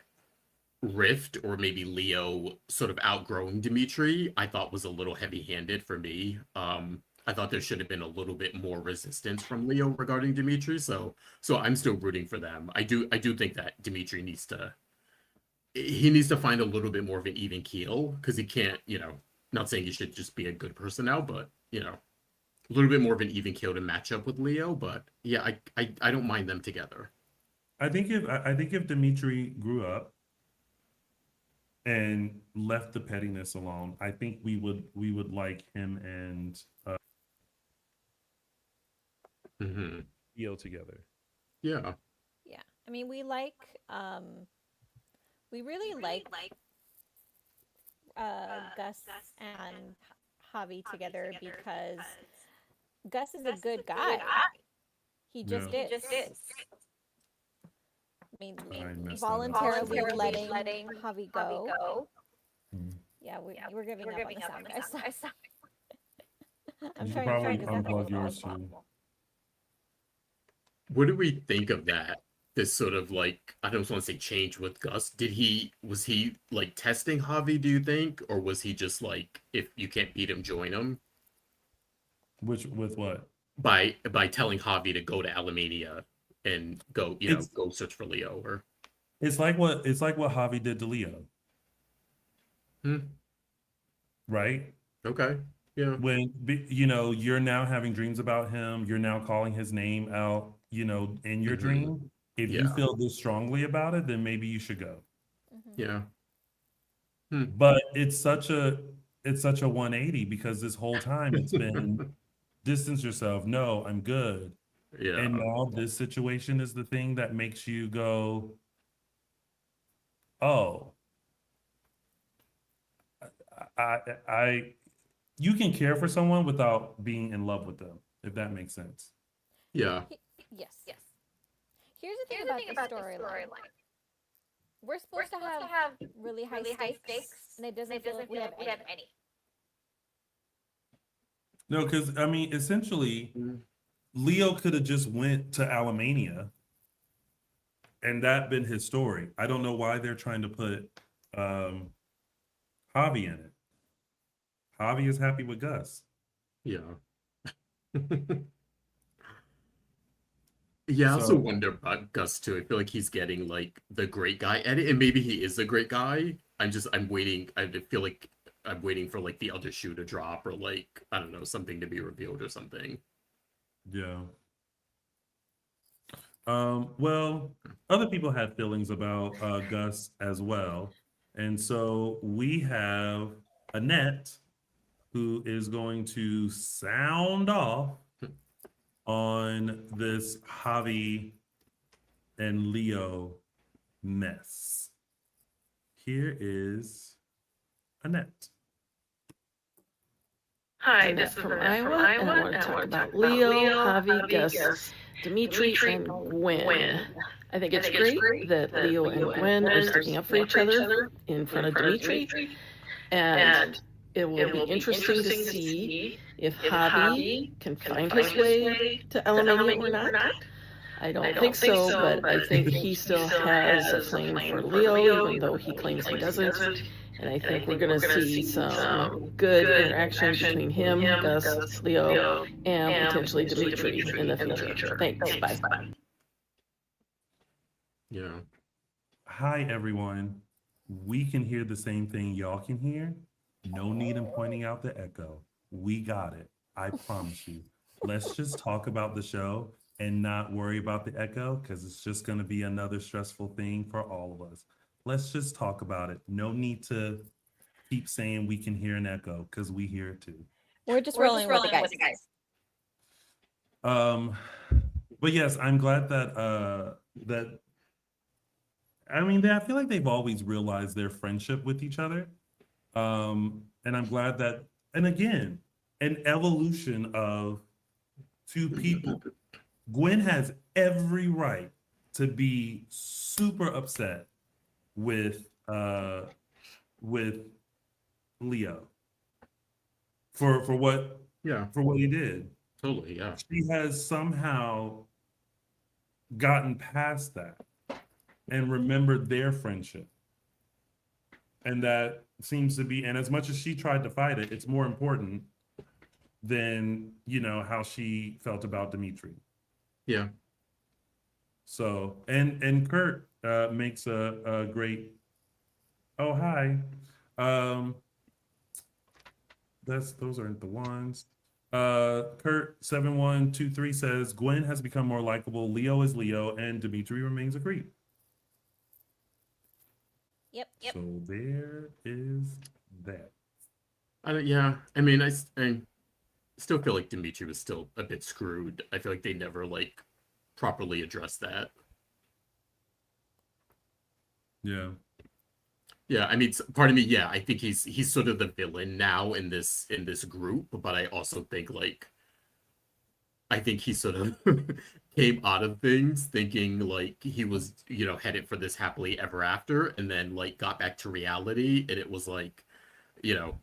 rift, or maybe Leo sort of outgrowing Dimitri, I thought was a little heavy-handed for me. I I thought there should have been a little bit more resistance from Leo regarding Dimitri. So I'm still rooting for them. I do think that Dimitri needs to find a little bit more of an even keel, because he can't, not saying he should just be a good person now, but a little bit more of an even keel to match up with Leo. But yeah, I don't mind them together. I think if Dimitri grew up and left the pettiness alone, I think we would like him and Leo together. Yeah. Yeah. I mean, we really like Gus and Javi together because Gus is a good guy. He just is. I mean, voluntarily letting Javi go. Yeah, we're giving up on the sound, guys. I'm You should trying probably to unplug yours too. What do we think of that? This sort of like, I don't want to say change with Gus. Was he like testing Javi, do you think? Or was he just like, if you can't beat him, join him? With what? By telling Javi to go to Alamania and go, go search for Leo, or it's like what Javi did to Leo. Right? Okay. Yeah. When you're now having dreams about him, you're now calling his name out, in your dream. If you feel this strongly about it, then maybe you should go. Yeah. But it's such a 180, because this whole time it's been distance yourself. No, I'm good. Yeah. And now this situation is the thing that makes you go, oh, you can care for someone without being in love with them, if that makes sense. Yeah. Yes. Here's the thing about the storyline. We're supposed to have really high stakes, and it doesn't feel like we have any. No, because I mean, essentially, Leo could have just went to Alamania, and that been his story. I don't know why they're trying to put Javi in it. Javi is happy with Gus. Yeah. Yeah, I also wonder about Gus too. I feel like he's getting like the great guy edit, and maybe he is a great guy. I'm waiting. I feel like I'm waiting for like the other shoe to drop, or like, I don't know, something to be revealed or something. Yeah. Well, other people had feelings about Gus as well. And so we have Annette, who is going to sound off on this Javi and Leo mess. Here is Annette. Hi, this is from Iowa, and I want to talk about Leo, Javi, Gus, Dimitri, and Gwen. I think it's great that Leo and Gwen are sticking up for each other in front of Dimitri, and it will be interesting to see if Javi can find his way to Alamania or not. I don't think so, but I think he still has a flame for Leo, even though he claims he doesn't. And I think we're going to see some good interaction between him, Gus, Leo, and potentially Dimitri in the future. Thanks. Bye. Yeah. Hi, everyone. We can hear the same thing y'all can hear. No need in pointing out the echo. We got it. I promise you. Let's just talk about the show and not worry about the echo, because it's just going to be another stressful thing for all of us. Let's just talk about it. No need to keep saying we can hear an echo, because we hear it too. We're just rolling with the guys. But yes, I'm glad that I feel like they've always realized their friendship with each other. And I'm glad that, and again, an evolution of two people. Gwen has every right to be super upset with Leo for what he did. Totally, yeah. She has somehow gotten past that and remembered their friendship. And that seems to be, and as much as she tried to fight it, it's more important than, how she felt about Dimitri. Yeah. So, and Kurt makes a great, oh, hi. Um, those aren't the ones. Kurt 7123 says Gwen has become more likable. Leo is Leo, and Dimitri remains a creep. Yep. So there is that. Yeah. I mean, I still feel like Dimitri was still a bit screwed. I feel like they never like properly addressed that. Yeah. Yeah, I mean, part of me, yeah, I think he's sort of the villain now in this group, but I also think like I think he sort of came out of things thinking like he was, headed for this happily ever after, and then like got back to reality, and it was like,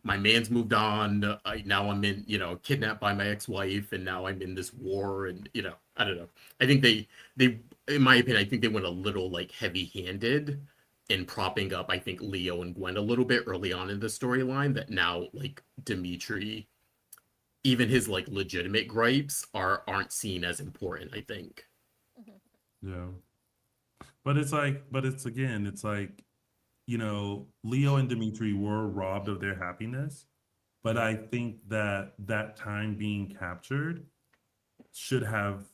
my man's moved on. Now I'm in, kidnapped by my ex-wife, and now I'm in this war, and I don't know. I think they, in my opinion, I think they went a little like heavy-handed in propping up, I think, Leo and Gwen a little bit early on in the storyline. That now like Dimitri, even his like legitimate gripes aren't seen as important, I think. Yeah. But it's like, it's like, Leo and Dimitri were robbed of their happiness. But I think that that time being captured should have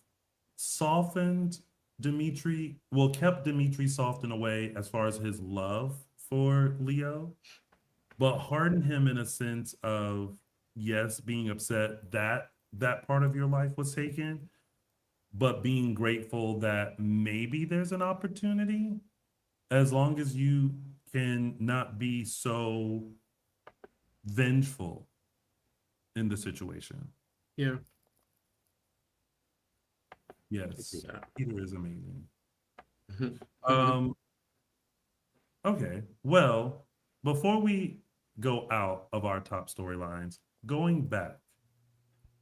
softened Dimitri, well, kept Dimitri soft in a way as far as his love for Leo, but hardened him in a sense of, yes, being upset that that part of your life was taken, but being grateful that maybe there's an opportunity as long as you can not be so vengeful in the situation. Yeah. Yes, Yeah. Peter is amazing. Mm-hmm. Um, okay, well, before we go out of our top storylines, going back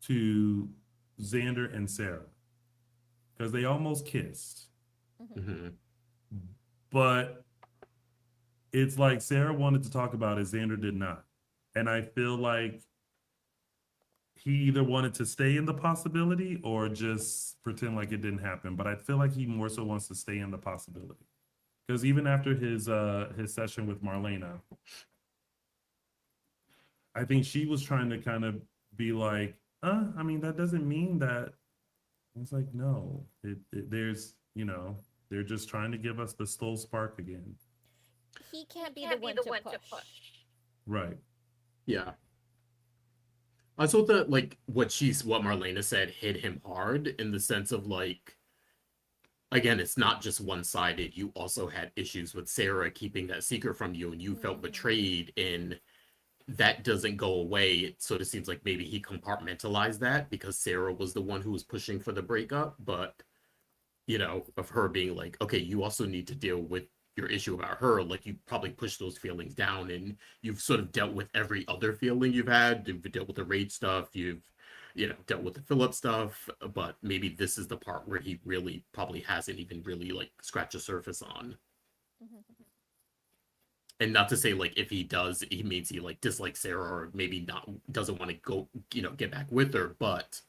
to Xander and Sarah, because they almost kissed, Mm-hmm. but it's like Sarah wanted to talk about it, Xander did not. And I feel like he either wanted to stay in the possibility or just pretend like it didn't happen. But I feel like he more so wants to stay in the possibility. Because even after his session with Marlena, I think she was trying to kind of be like, I mean, that doesn't mean that. It's like, no, there's, they're just trying to give us the slow spark again. He can't be the one to push. Right. Yeah. I thought that like what Marlena said hit him hard in the sense of like, again, it's not just one-sided. You also had issues with Sarah keeping that secret from you, and you felt betrayed, and that doesn't go away. It sort of seems like maybe he compartmentalized that because Sarah was the one who was pushing for the breakup, but of her being like, okay, you also need to deal with your issue about her. Like, you probably pushed those feelings down, and you've sort of dealt with every other feeling you've had. You've dealt with the rage stuff, you've dealt with the Philip stuff, but maybe this is the part where he really probably hasn't even really like scratched the surface on. And not to say like if he does, he means he like dislikes Sarah or maybe not doesn't want to go, get back with her, but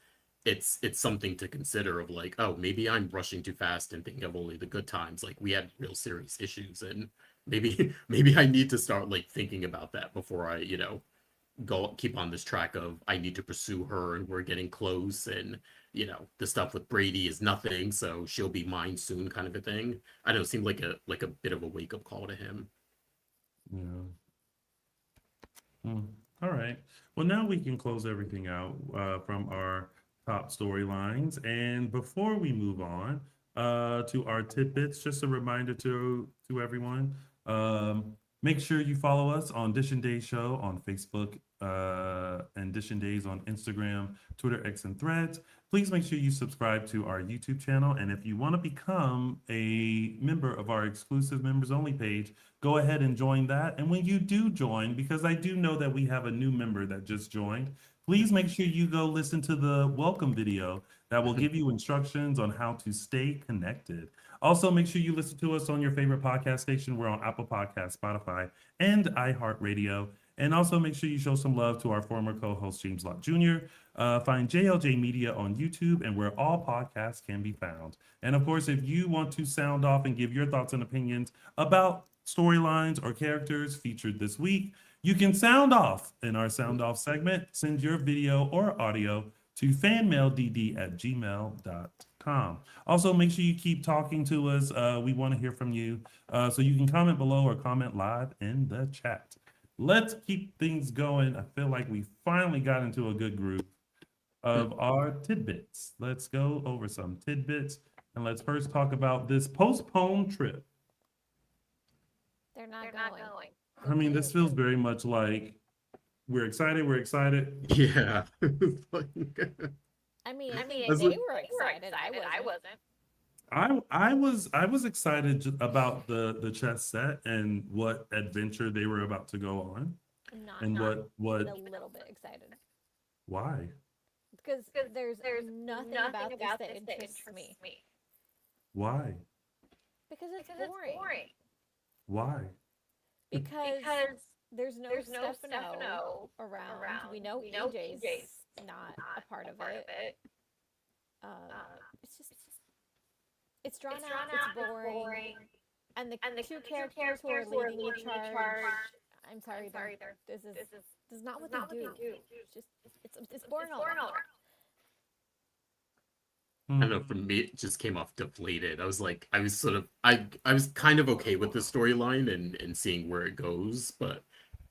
it's something to consider of like, oh, maybe I'm rushing too fast and thinking of only the good times. Like, we had real serious issues, and maybe I need to start like thinking about that before I, go keep on this track of I need to pursue her and we're getting close, and the stuff with Brady is nothing, so she'll be mine soon, kind of a thing. I don't know, it seemed like a bit of a wake up call to him. Yeah. All right. Well, now we can close everything out from our top storylines. And before we move on to our tidbits, just a reminder to everyone, make sure you follow us on Dishin Days Show on Facebook and Dishin Days on Instagram, Twitter, X, and Threads. Please make sure you subscribe to our YouTube channel. And if you want to become a member of our exclusive members only page, go ahead and join that. And when you do join, because I do know that we have a new member that just joined, please make sure you go listen to the welcome video that will give you instructions on how to stay connected. Also, make sure you listen to us on your favorite podcast station. We're on Apple Podcasts, Spotify, and iHeartRadio. And also make sure you show some love to our former co-host James Lott Jr. Find JLJ Media on YouTube and where all podcasts can be found. And of course, if you want to sound off and give your thoughts and opinions about storylines or characters featured this week, you can sound off in our sound off segment. Send your video or audio to fanmaildd@gmail.com. Also, make sure you keep talking to us. We want to hear from you. So you can comment below or comment live in the chat. Let's keep things going. I feel like we finally got into a good group of our tidbits. Let's go over some tidbits. And let's first talk about this postponed trip. They're not going. I mean, this feels very much like we're excited. Yeah. I mean, they they were excited. I wasn't. I was excited about the chess set and what adventure they were about to go on. And what a little bit excited. Why? Because there's nothing about this that interests me. Why? Because it's boring. Why? Because there's no Stefano around. We know EJ's not a part of it. It's drawn out. It's boring. And the two characters who are leading the charge. I'm sorry. This is not what they do. It's boring all around. I don't know, for me, it just came off depleted. I was kind of okay with the storyline and seeing where it goes, but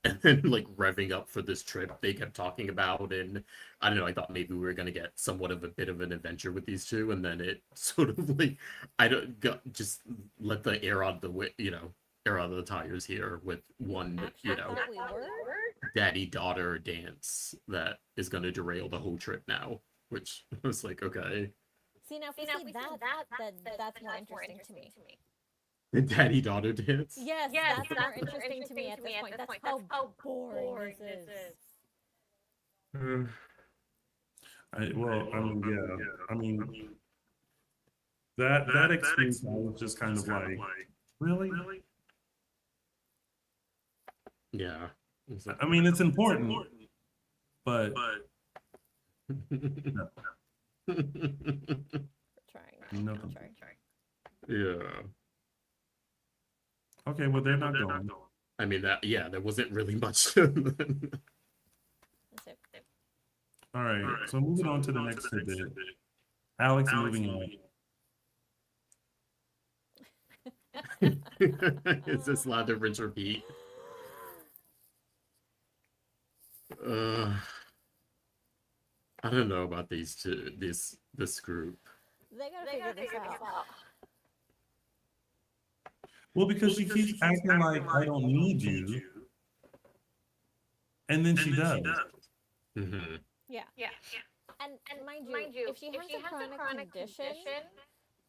and then like revving up for this trip they kept talking about, and I don't know, I thought maybe we were gonna get somewhat of a bit of an adventure with these two, and then it sort of like just let the air out of the tires here with one, daddy-daughter dance that is gonna derail the whole trip now, which I was like, okay. See, now if we see that, that's more interesting to me. The daddy-daughter dance? Yes, that's more interesting to me at this point. That's how boring this is. That experience was just kind of like, really? Yeah. I mean, it's important, but no. Trying. No. Trying. Yeah. Okay, well, they're not going. I mean, there wasn't really much. That's it. All right, so moving on to the next tidbit. Alex moving on. Is this lather, rinse, repeat? I don't know about these two, this group. They gotta figure this out. Well, because she keeps acting like I don't need you, and then she does. Mm-hmm. Yeah. And mind you, if she has a chronic condition,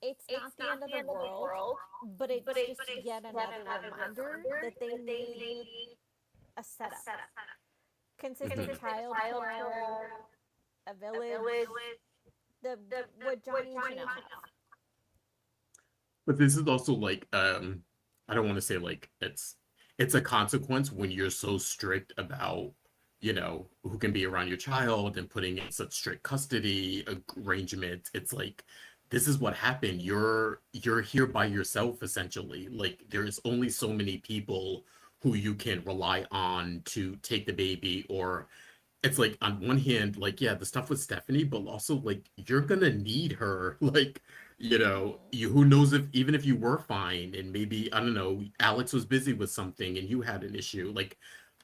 it's not the end of the world, but it's just yet another reminder that they need a setup. Consistent child care, a village, what Johnny and Chanel have. But this is also like, I don't want to say like it's a consequence when you're so strict about, who can be around your child and putting in such strict custody arrangement. It's like, this is what happened. You're here by yourself, essentially. Like, there's only so many people who you can rely on to take the baby, or it's like, on one hand, like, yeah, the stuff with Stephanie, but also like, you're gonna need her. Like, who knows even if you were fine and maybe, I don't know, Alex was busy with something and you had an issue, like,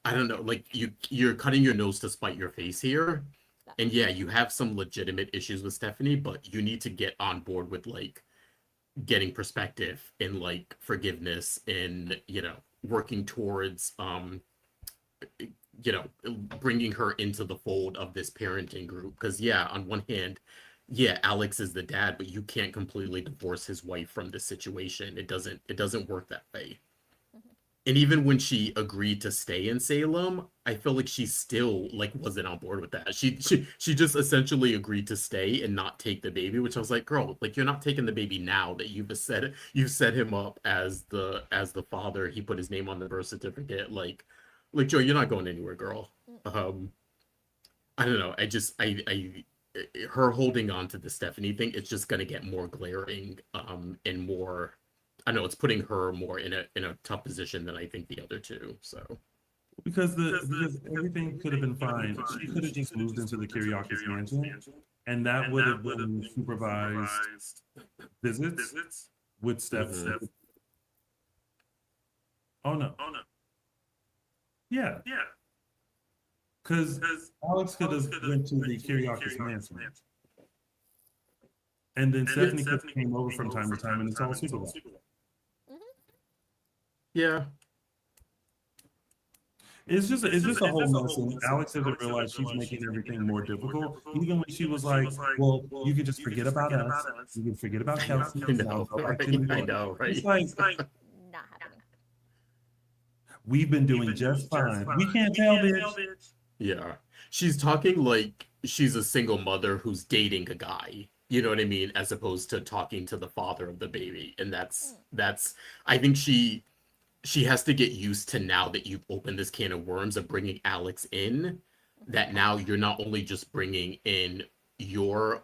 I don't know, like you're cutting your nose to spite your face here. And yeah, you have some legitimate issues with Stephanie, but you need to get on board with like getting perspective and like forgiveness and, working towards, bringing her into the fold of this parenting group. Because yeah, on one hand, yeah, Alex is the dad, but you can't completely divorce his wife from this situation. It doesn't work that way. Mm-hmm. And even when she agreed to stay in Salem, I feel like she still like wasn't on board with that. She just essentially agreed to stay and not take the baby, which I was like, girl, like you're not taking the baby now that you've set him up as the father. He put his name on the birth certificate. Like, Like, Joy, you're not going anywhere, girl. I don't know. Her holding on to the Stephanie thing, it's just gonna get more glaring, and more. I know it's putting her more in a tough position than I think the other two. So because everything could have been fine. She could have just moved into the Kyriakis mansion, and that would have been supervised visits with Steph. Oh no. Yeah. Because Alex could have went to the Kyriakis mansion. And then Stephanie could have came over from time to time, and it's all supervised. yeah. It's just a whole mess, and Alex doesn't realize she's making everything more difficult. Even when she was like, "Well, you could just forget about us. You can forget about Kelsey. I know, right? It's like, Not happening. we've been doing just fine. We can't tell, bitch. Yeah. She's talking like she's a single mother who's dating a guy. You know what I mean? As opposed to talking to the father of the baby. And that's I think she has to get used to, now that you've opened this can of worms of bringing Alex in, that now you're not only just bringing in your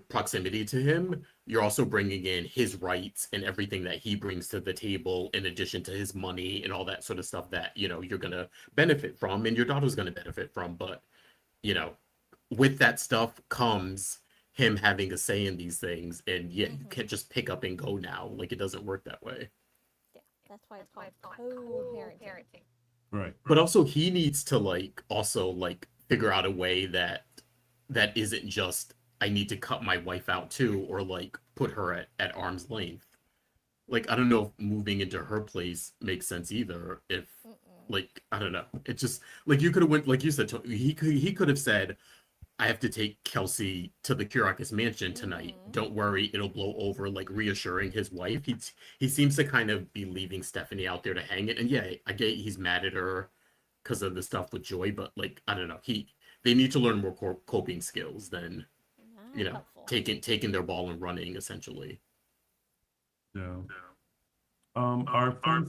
proximity to him, you're also bringing in his rights and everything that he brings to the table, in addition to his money and all that sort of stuff that, you know, you're going to benefit from and your daughter's going to benefit from. But, you know, with that stuff comes him having a say in these things, and you can't just pick up and go now. Like, it doesn't work that way. Yeah, that's why it's called co-parenting. Right. But also, he needs to figure out a way that isn't just, I need to cut my wife out too, or like put her at arm's length. Like, I don't know if moving into her place makes sense either. If like, I don't know. It just, like, you could have went, like you said, he could have said, I have to take Kelsey to the Kyriakis mansion tonight. Don't worry, it'll blow over, like reassuring his wife. He seems to kind of be leaving Stephanie out there to hang it. And yeah, I get he's mad at her because of the stuff with Joy, but like, I don't know. They need to learn more coping skills than, you know, taking their ball and running, essentially. Yeah. Our friends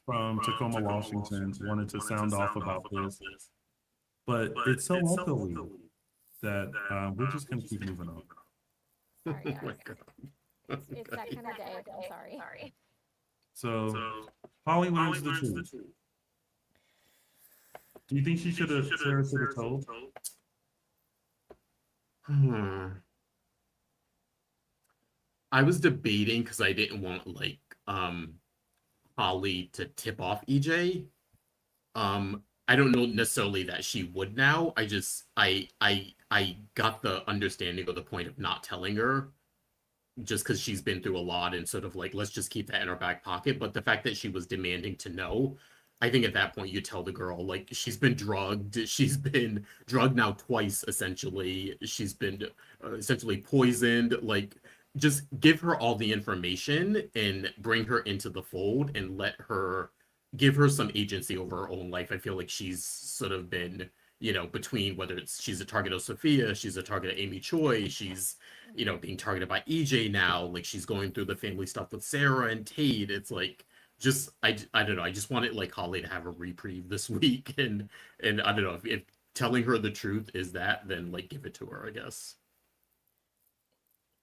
from Tacoma, Washington wanted to sound off about this, but it's so echoey that we're just going to keep moving on. Sorry, guys. Oh my God. It's that kind of day. I'm sorry. So, Holly learns the truth. Do you think Sarah should have told? I was debating because I didn't want Holly to tip off EJ. I don't know necessarily that she would now. I got the understanding of the point of not telling her, just because she's been through a lot and sort of like, let's just keep that in her back pocket. But the fact that she was demanding to know, I think at that point you tell the girl, like, she's been drugged. She's been drugged now twice, essentially. She's been essentially poisoned. Like, just give her all the information and bring her into the fold and give her some agency over her own life. I feel like she's sort of been, you know, between whether it's she's a target of Sophia, she's a target of Amy Choi, she's, you know, being targeted by EJ now, like she's going through the family stuff with Sarah and Tate. It's like, just, I don't know, I just wanted like Holly to have a reprieve this week, and I don't know, if telling her the truth is that, then like give it to her, I guess.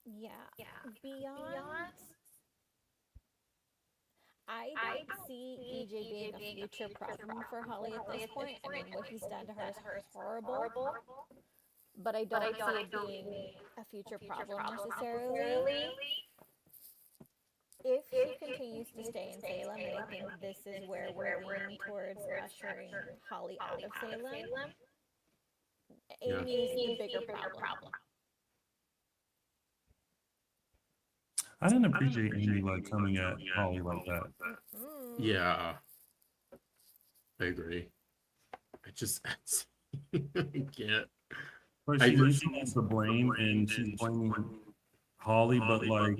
Yeah. Beyond, I don't see EJ being a future problem for Holly at this point. I mean, what he's done to her is horrible, but I don't see it being a future problem necessarily. If she continues to stay in Salem, and I think this is where we're leaning towards ushering Holly out of Salem, Amy's the bigger problem. I didn't appreciate Amy like coming at Holly like that. Yeah, I agree. I just can't. But she needs the blame, and she's blaming Holly. But like,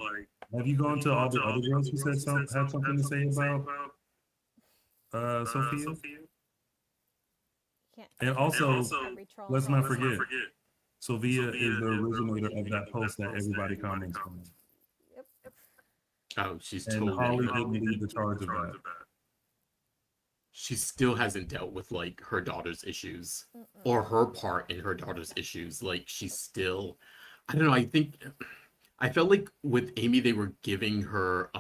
have you gone to all the other girls who had something to say about Sophia? And also, let's not forget, Sophia is the originator of that post that everybody comments on. Oh, she's and totally. Holly didn't lead the charge of that. She still hasn't dealt with like her daughter's issues or her part in her daughter's issues. Like she's still, I don't know. I felt like with Amy they were giving her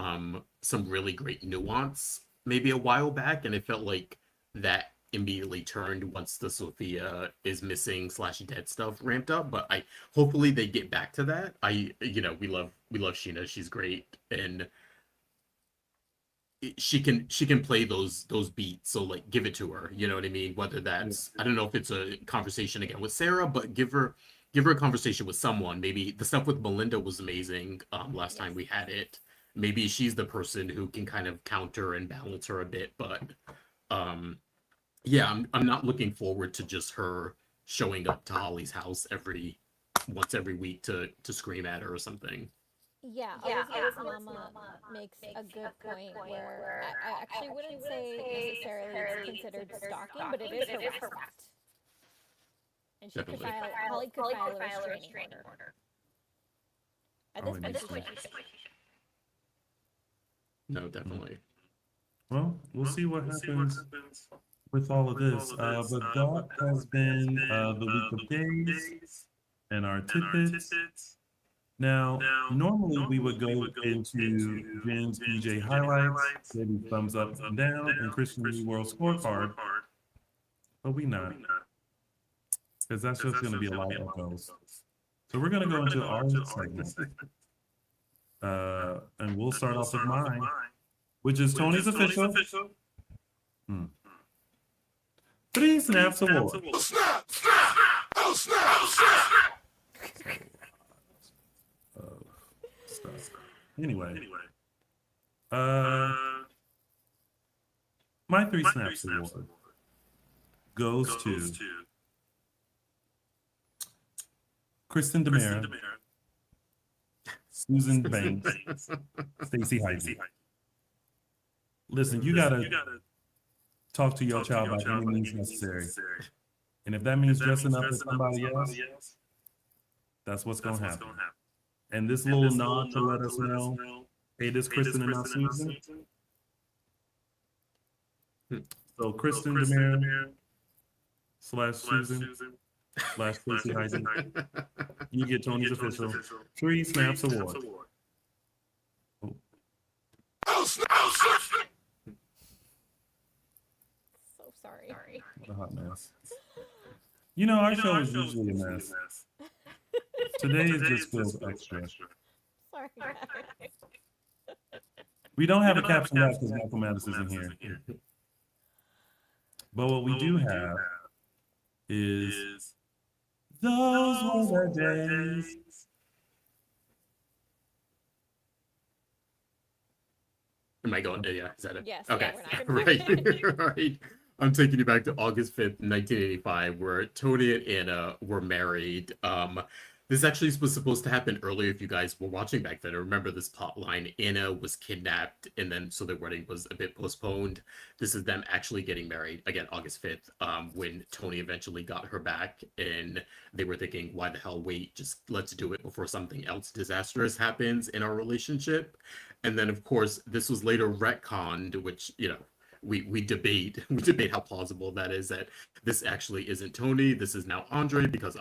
some really great nuance maybe a while back, and it felt like that immediately turned once the Sophia is missing slash dead stuff ramped up. But I hopefully they get back to that. We love Sheena. She's great, and she can play those beats, so like give it to her, you know what I mean, whether that's, I don't know if it's a conversation again with Sarah, but give her a conversation with someone. Maybe the stuff with Melinda was amazing last time we had it. Maybe she's the person who can kind of counter and balance her a bit, but yeah, I'm not looking forward to just her showing up to Holly's house once every week to scream at her or something. Yeah, Elizabeth's mama makes a good point where I actually wouldn't say necessarily it's considered stalking, but it is harassment. And Definitely. Holly could file a restraining order. At this point, she should. No, definitely. Well, we'll see what happens with all of this. But that has been the week of days and our tidbits. Now, normally we would go into Jen's BJ highlights, maybe thumbs up and down, and Christian's World Scorecard, but we not, because that's just going to be a lot of those. So we're going to go into our segment, and we'll start off with mine, which is Tony's official. 3 Snaps Award. Anyway, my 3 Snaps Award goes to Kristen DeMera, Susan Banks, Stacey Heisey. Listen, you gotta talk to your child by any means necessary. And if that means dressing up as somebody else, that's what's gonna happen. And this little nod to let us know, hey, this Kristen and not Susan. So Kristen DeMera / Susan / Stacey Heisey, you get Tony's official 3 Snaps Award. So sorry. What a hot mess. You know, our show is usually a mess. Today it just feels extra. Sorry, guys. We don't have a caption guy because Michael Mattis isn't here. But what we do have is those were the days. Am I going? Yeah, is that it? Yes. Okay. Yeah, we're not gonna Right. I'm taking you back to August 5th, 1985, where Tony and Anna were married. This actually was supposed to happen earlier if you guys were watching back then. I remember this plot line. Anna was kidnapped, and then so their wedding was a bit postponed. This is them actually getting married, again, August 5th, when Tony eventually got her back, and they were thinking, why the hell wait? Just let's do it before something else disastrous happens in our relationship. And then, of course, this was later retconned, which, we debate how plausible that is, that this actually isn't Tony. This is now Andre, because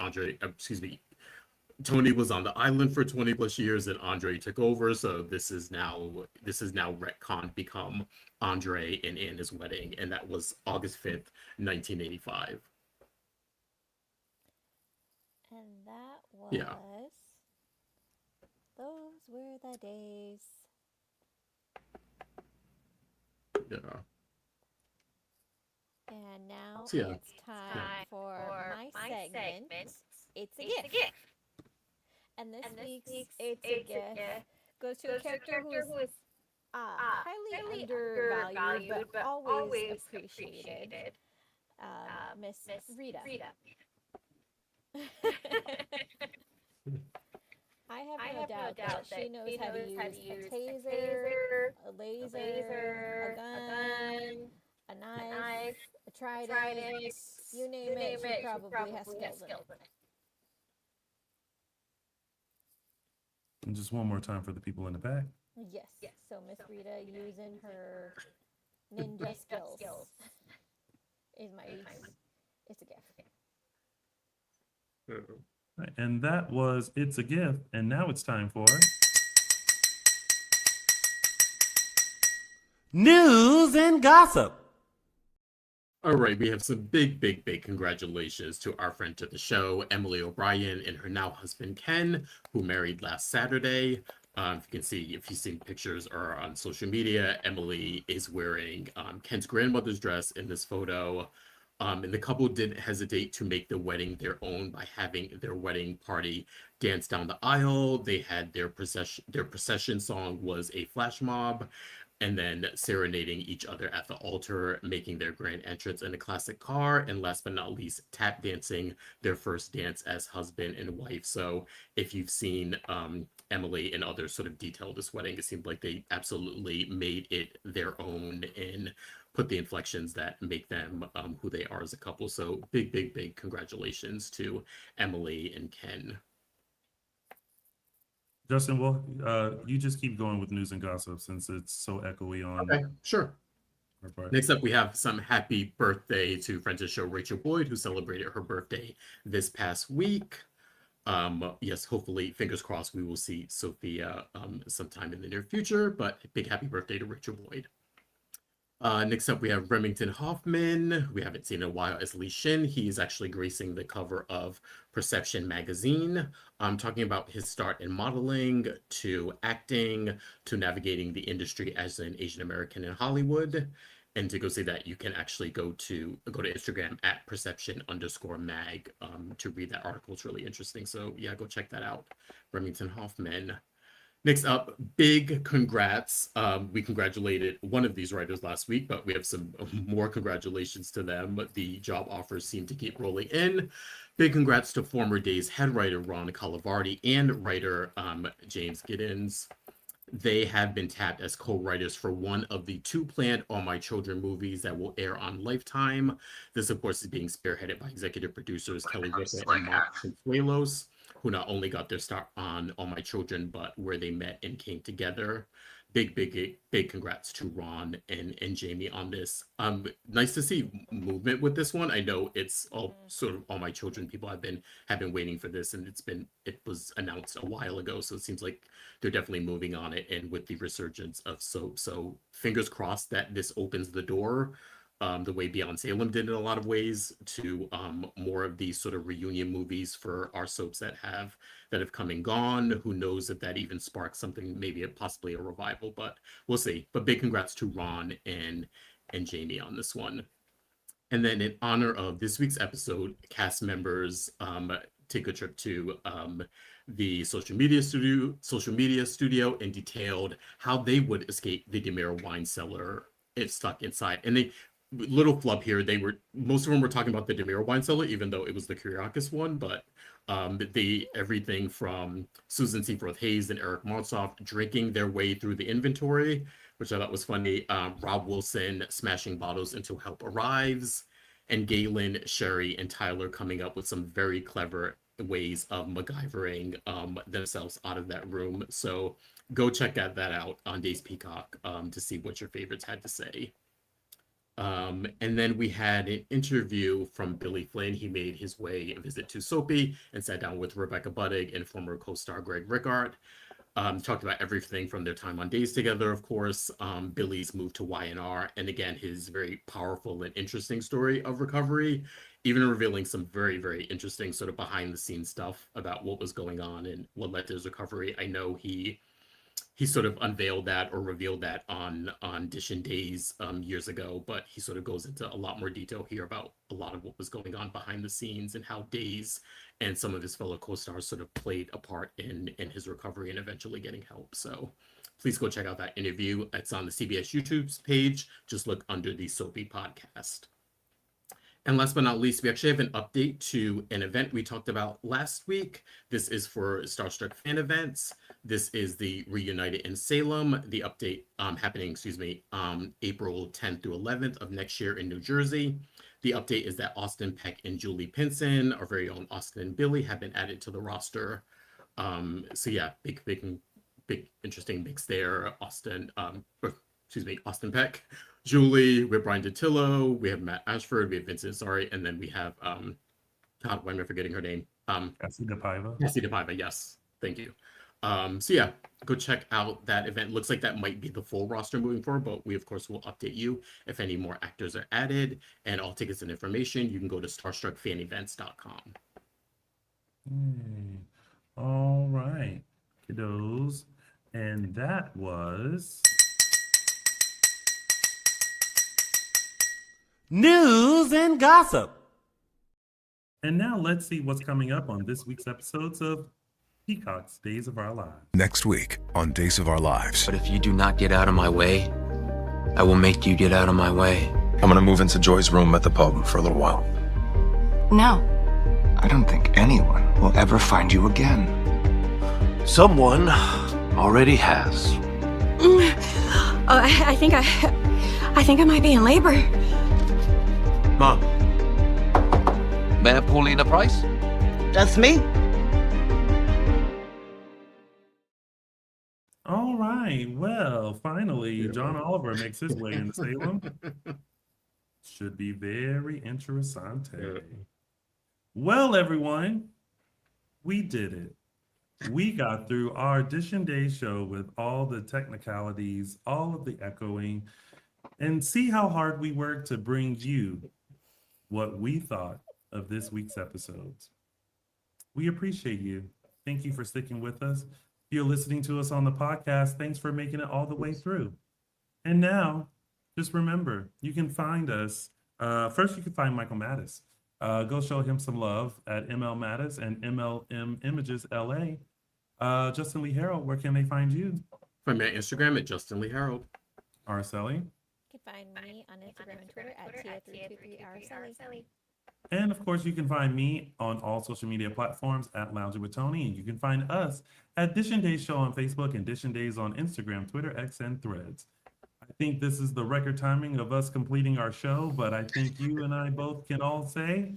Tony was on the island for 20 plus years and Andre took over. So this is now retcon become Andre and Anna's wedding. And that was August 5th, 1985. And that was Those Were the Days. Yeah. And now So, yeah. it's time for my segment. It's a gift. And this week's It's a Gift goes to a character who is highly undervalued but always appreciated. Miss Rita. I have no doubt that she knows how to use a taser, a laser, a gun, a knife, a trident, you name it, she probably has skills in it. And just one more time for the people in the back. Yes. So Miss Rita using her ninja skills is it's a gift. Right, and that was It's a Gift. And now it's time for news and gossip. All right, we have some big congratulations to our friend to the show, Emily O'Brien, and her now husband, Ken, who married last Saturday. If you can see, if you've seen pictures or on social media, Emily is wearing Ken's grandmother's dress in this photo. And the couple didn't hesitate to make the wedding their own by having their wedding party dance down the aisle. They had their procession song was a flash mob, and then serenading each other at the altar, making their grand entrance in a classic car, and last but not least, tap dancing their first dance as husband and wife. So if you've seen Emily and others sort of detail this wedding, it seemed like they absolutely made it their own and put the inflections that make them who they are as a couple. So big congratulations to Emily and Ken. Justin, well, you just keep going with news and gossip since it's so echoey on. Okay, sure. Our part. Next up, we have some happy birthday to friends of the show, Rachel Boyd, who celebrated her birthday this past week. Yes, hopefully, fingers crossed, we will see Sophia sometime in the near future, but big happy birthday to Rachel Boyd. Next up, we have Remington Hoffman. We haven't seen in a while as Li Shin. He's actually gracing the cover of Perception magazine, talking about his start in modeling to acting to navigating the industry as an Asian American in Hollywood. And to go see that, you can actually go to Instagram at perception_mag to read that article. It's really interesting. So yeah, go check that out. Remington Hoffman. Next up, big congrats. We congratulated one of these writers last week, but we have some more congratulations to them. The job offers seem to keep rolling in. Big congrats to former Days head writer Ron Calavardi and writer James Giddens. They have been tapped as co-writers for one of the 2 planned All My Children movies that will air on Lifetime. This, of course, is being spearheaded by executive producers Kelly Ripa and Mark Consuelos, who not only got their start on All My Children, but where they met and came together. Big congrats to Ron and Jamie on this. Nice to see movement with this one. I know it's all sort of All My Children people have been waiting for this, and it was announced a while ago, so it seems like they're definitely moving on it. And with the resurgence of soap, so fingers crossed that this opens the door, the way Beyond Salem did in a lot of ways, to more of these sort of reunion movies for our soaps that have come and gone. Who knows if that even sparks something, maybe possibly a revival, but we'll see. But big congrats to Ron and Jamie on this one. And then in honor of this week's episode, cast members take a trip to the social media studio and detailed how they would escape the DiMera wine cellar if stuck inside. And they little flub here, most of them were talking about the DiMera wine cellar, even though it was the Kyriakis one, but everything from Susan Seaforth Hayes and Eric Monsoff drinking their way through the inventory, which I thought was funny. Rob Wilson smashing bottles until help arrives, and Galen, Sherry, and Tyler coming up with some very clever ways of MacGyvering themselves out of that room. So go check that out on Days Peacock to see what your favorites had to say. And then we had an interview from Billy Flynn. He made his visit to Soapy and sat down with Rebecca Buddig and former co-star Greg Rickard. Talked about everything from their time on Days together, of course, Billy's move to YNR, and again, his very powerful and interesting story of recovery, even revealing some very interesting sort of behind the scenes stuff about what was going on and what led to his recovery. I know he sort of unveiled that or revealed that on Dishin Days years ago, but he sort of goes into a lot more detail here about a lot of what was going on behind the scenes and how Days and some of his fellow co-stars sort of played a part in his recovery and eventually getting help. So please go check out that interview. It's on the CBS YouTube page. Just look under the Soapy podcast. And last but not least, we actually have an update to an event we talked about last week. This is for Starstruck fan events. This is the Reunited in Salem. The update happening, April 10th through 11th of next year in New Jersey. The update is that Austin Peck and Julie Pinson, our very own Austin and Billy, have been added to the roster. So yeah, big interesting mix there. Austin Peck, Julie, we have Brian DeTillo, we have Matt Ashford, we have Vincent Sorry, and then we have God, why am I forgetting her name? Cassie DePaiva. Cassie DePaiva, yes. Thank you. So yeah, go check out that event. Looks like that might be the full roster moving forward, but we of course will update you if any more actors are added. And all tickets and information, you can go to starstruckfanevents.com. All right, kiddos. And that was news and gossip. And now let's see what's coming up on this week's episodes of Peacock's Days of Our Lives. Next week on Days of Our Lives. But if you do not get out of my way, I will make you get out of my way. I'm gonna move into Joy's room at the pub for a little while. No. I don't think anyone will ever find you again. Someone already has. I think I might be in labor. Mom. May I pull in a price? That's me. All right. Well, finally, John Oliver makes his way into Salem. Should be very interessante. Well, everyone, we did it. We got through our Dishin Days show with all the technicalities, all of the echoing, and see how hard we worked to bring you what we thought of this week's episodes. We appreciate you. Thank you for sticking with us. If you're listening to us on the podcast, thanks for making it all the way through. And now, just remember, you can find us. First, you can find Michael Mattis. Go show him some love at ML Mattis and MLM Images LA. Justin Lee Hareld, where can they find you? Find me on Instagram at Justin Lee Hareld. Araceli. You can find me on Instagram and Twitter at Tia323Araceli. And of course, you can find me on all social media platforms at Lounging with Tony. And you can find us at Dishin Days Show on Facebook and Dishin Days on Instagram, Twitter, X, and Threads. I think this is the record timing of us completing our show, but I think you and I both can all say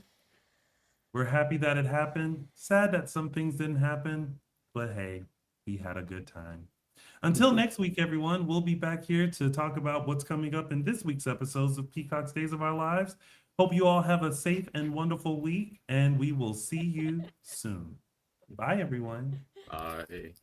we're happy that it happened. Sad that some things didn't happen, but hey, we had a good time. Until next week, everyone, we'll be back here to talk about what's coming up in this week's episodes of Peacock's Days of Our Lives. Hope you all have a safe and wonderful week, and we will see you soon. Bye, everyone. Bye.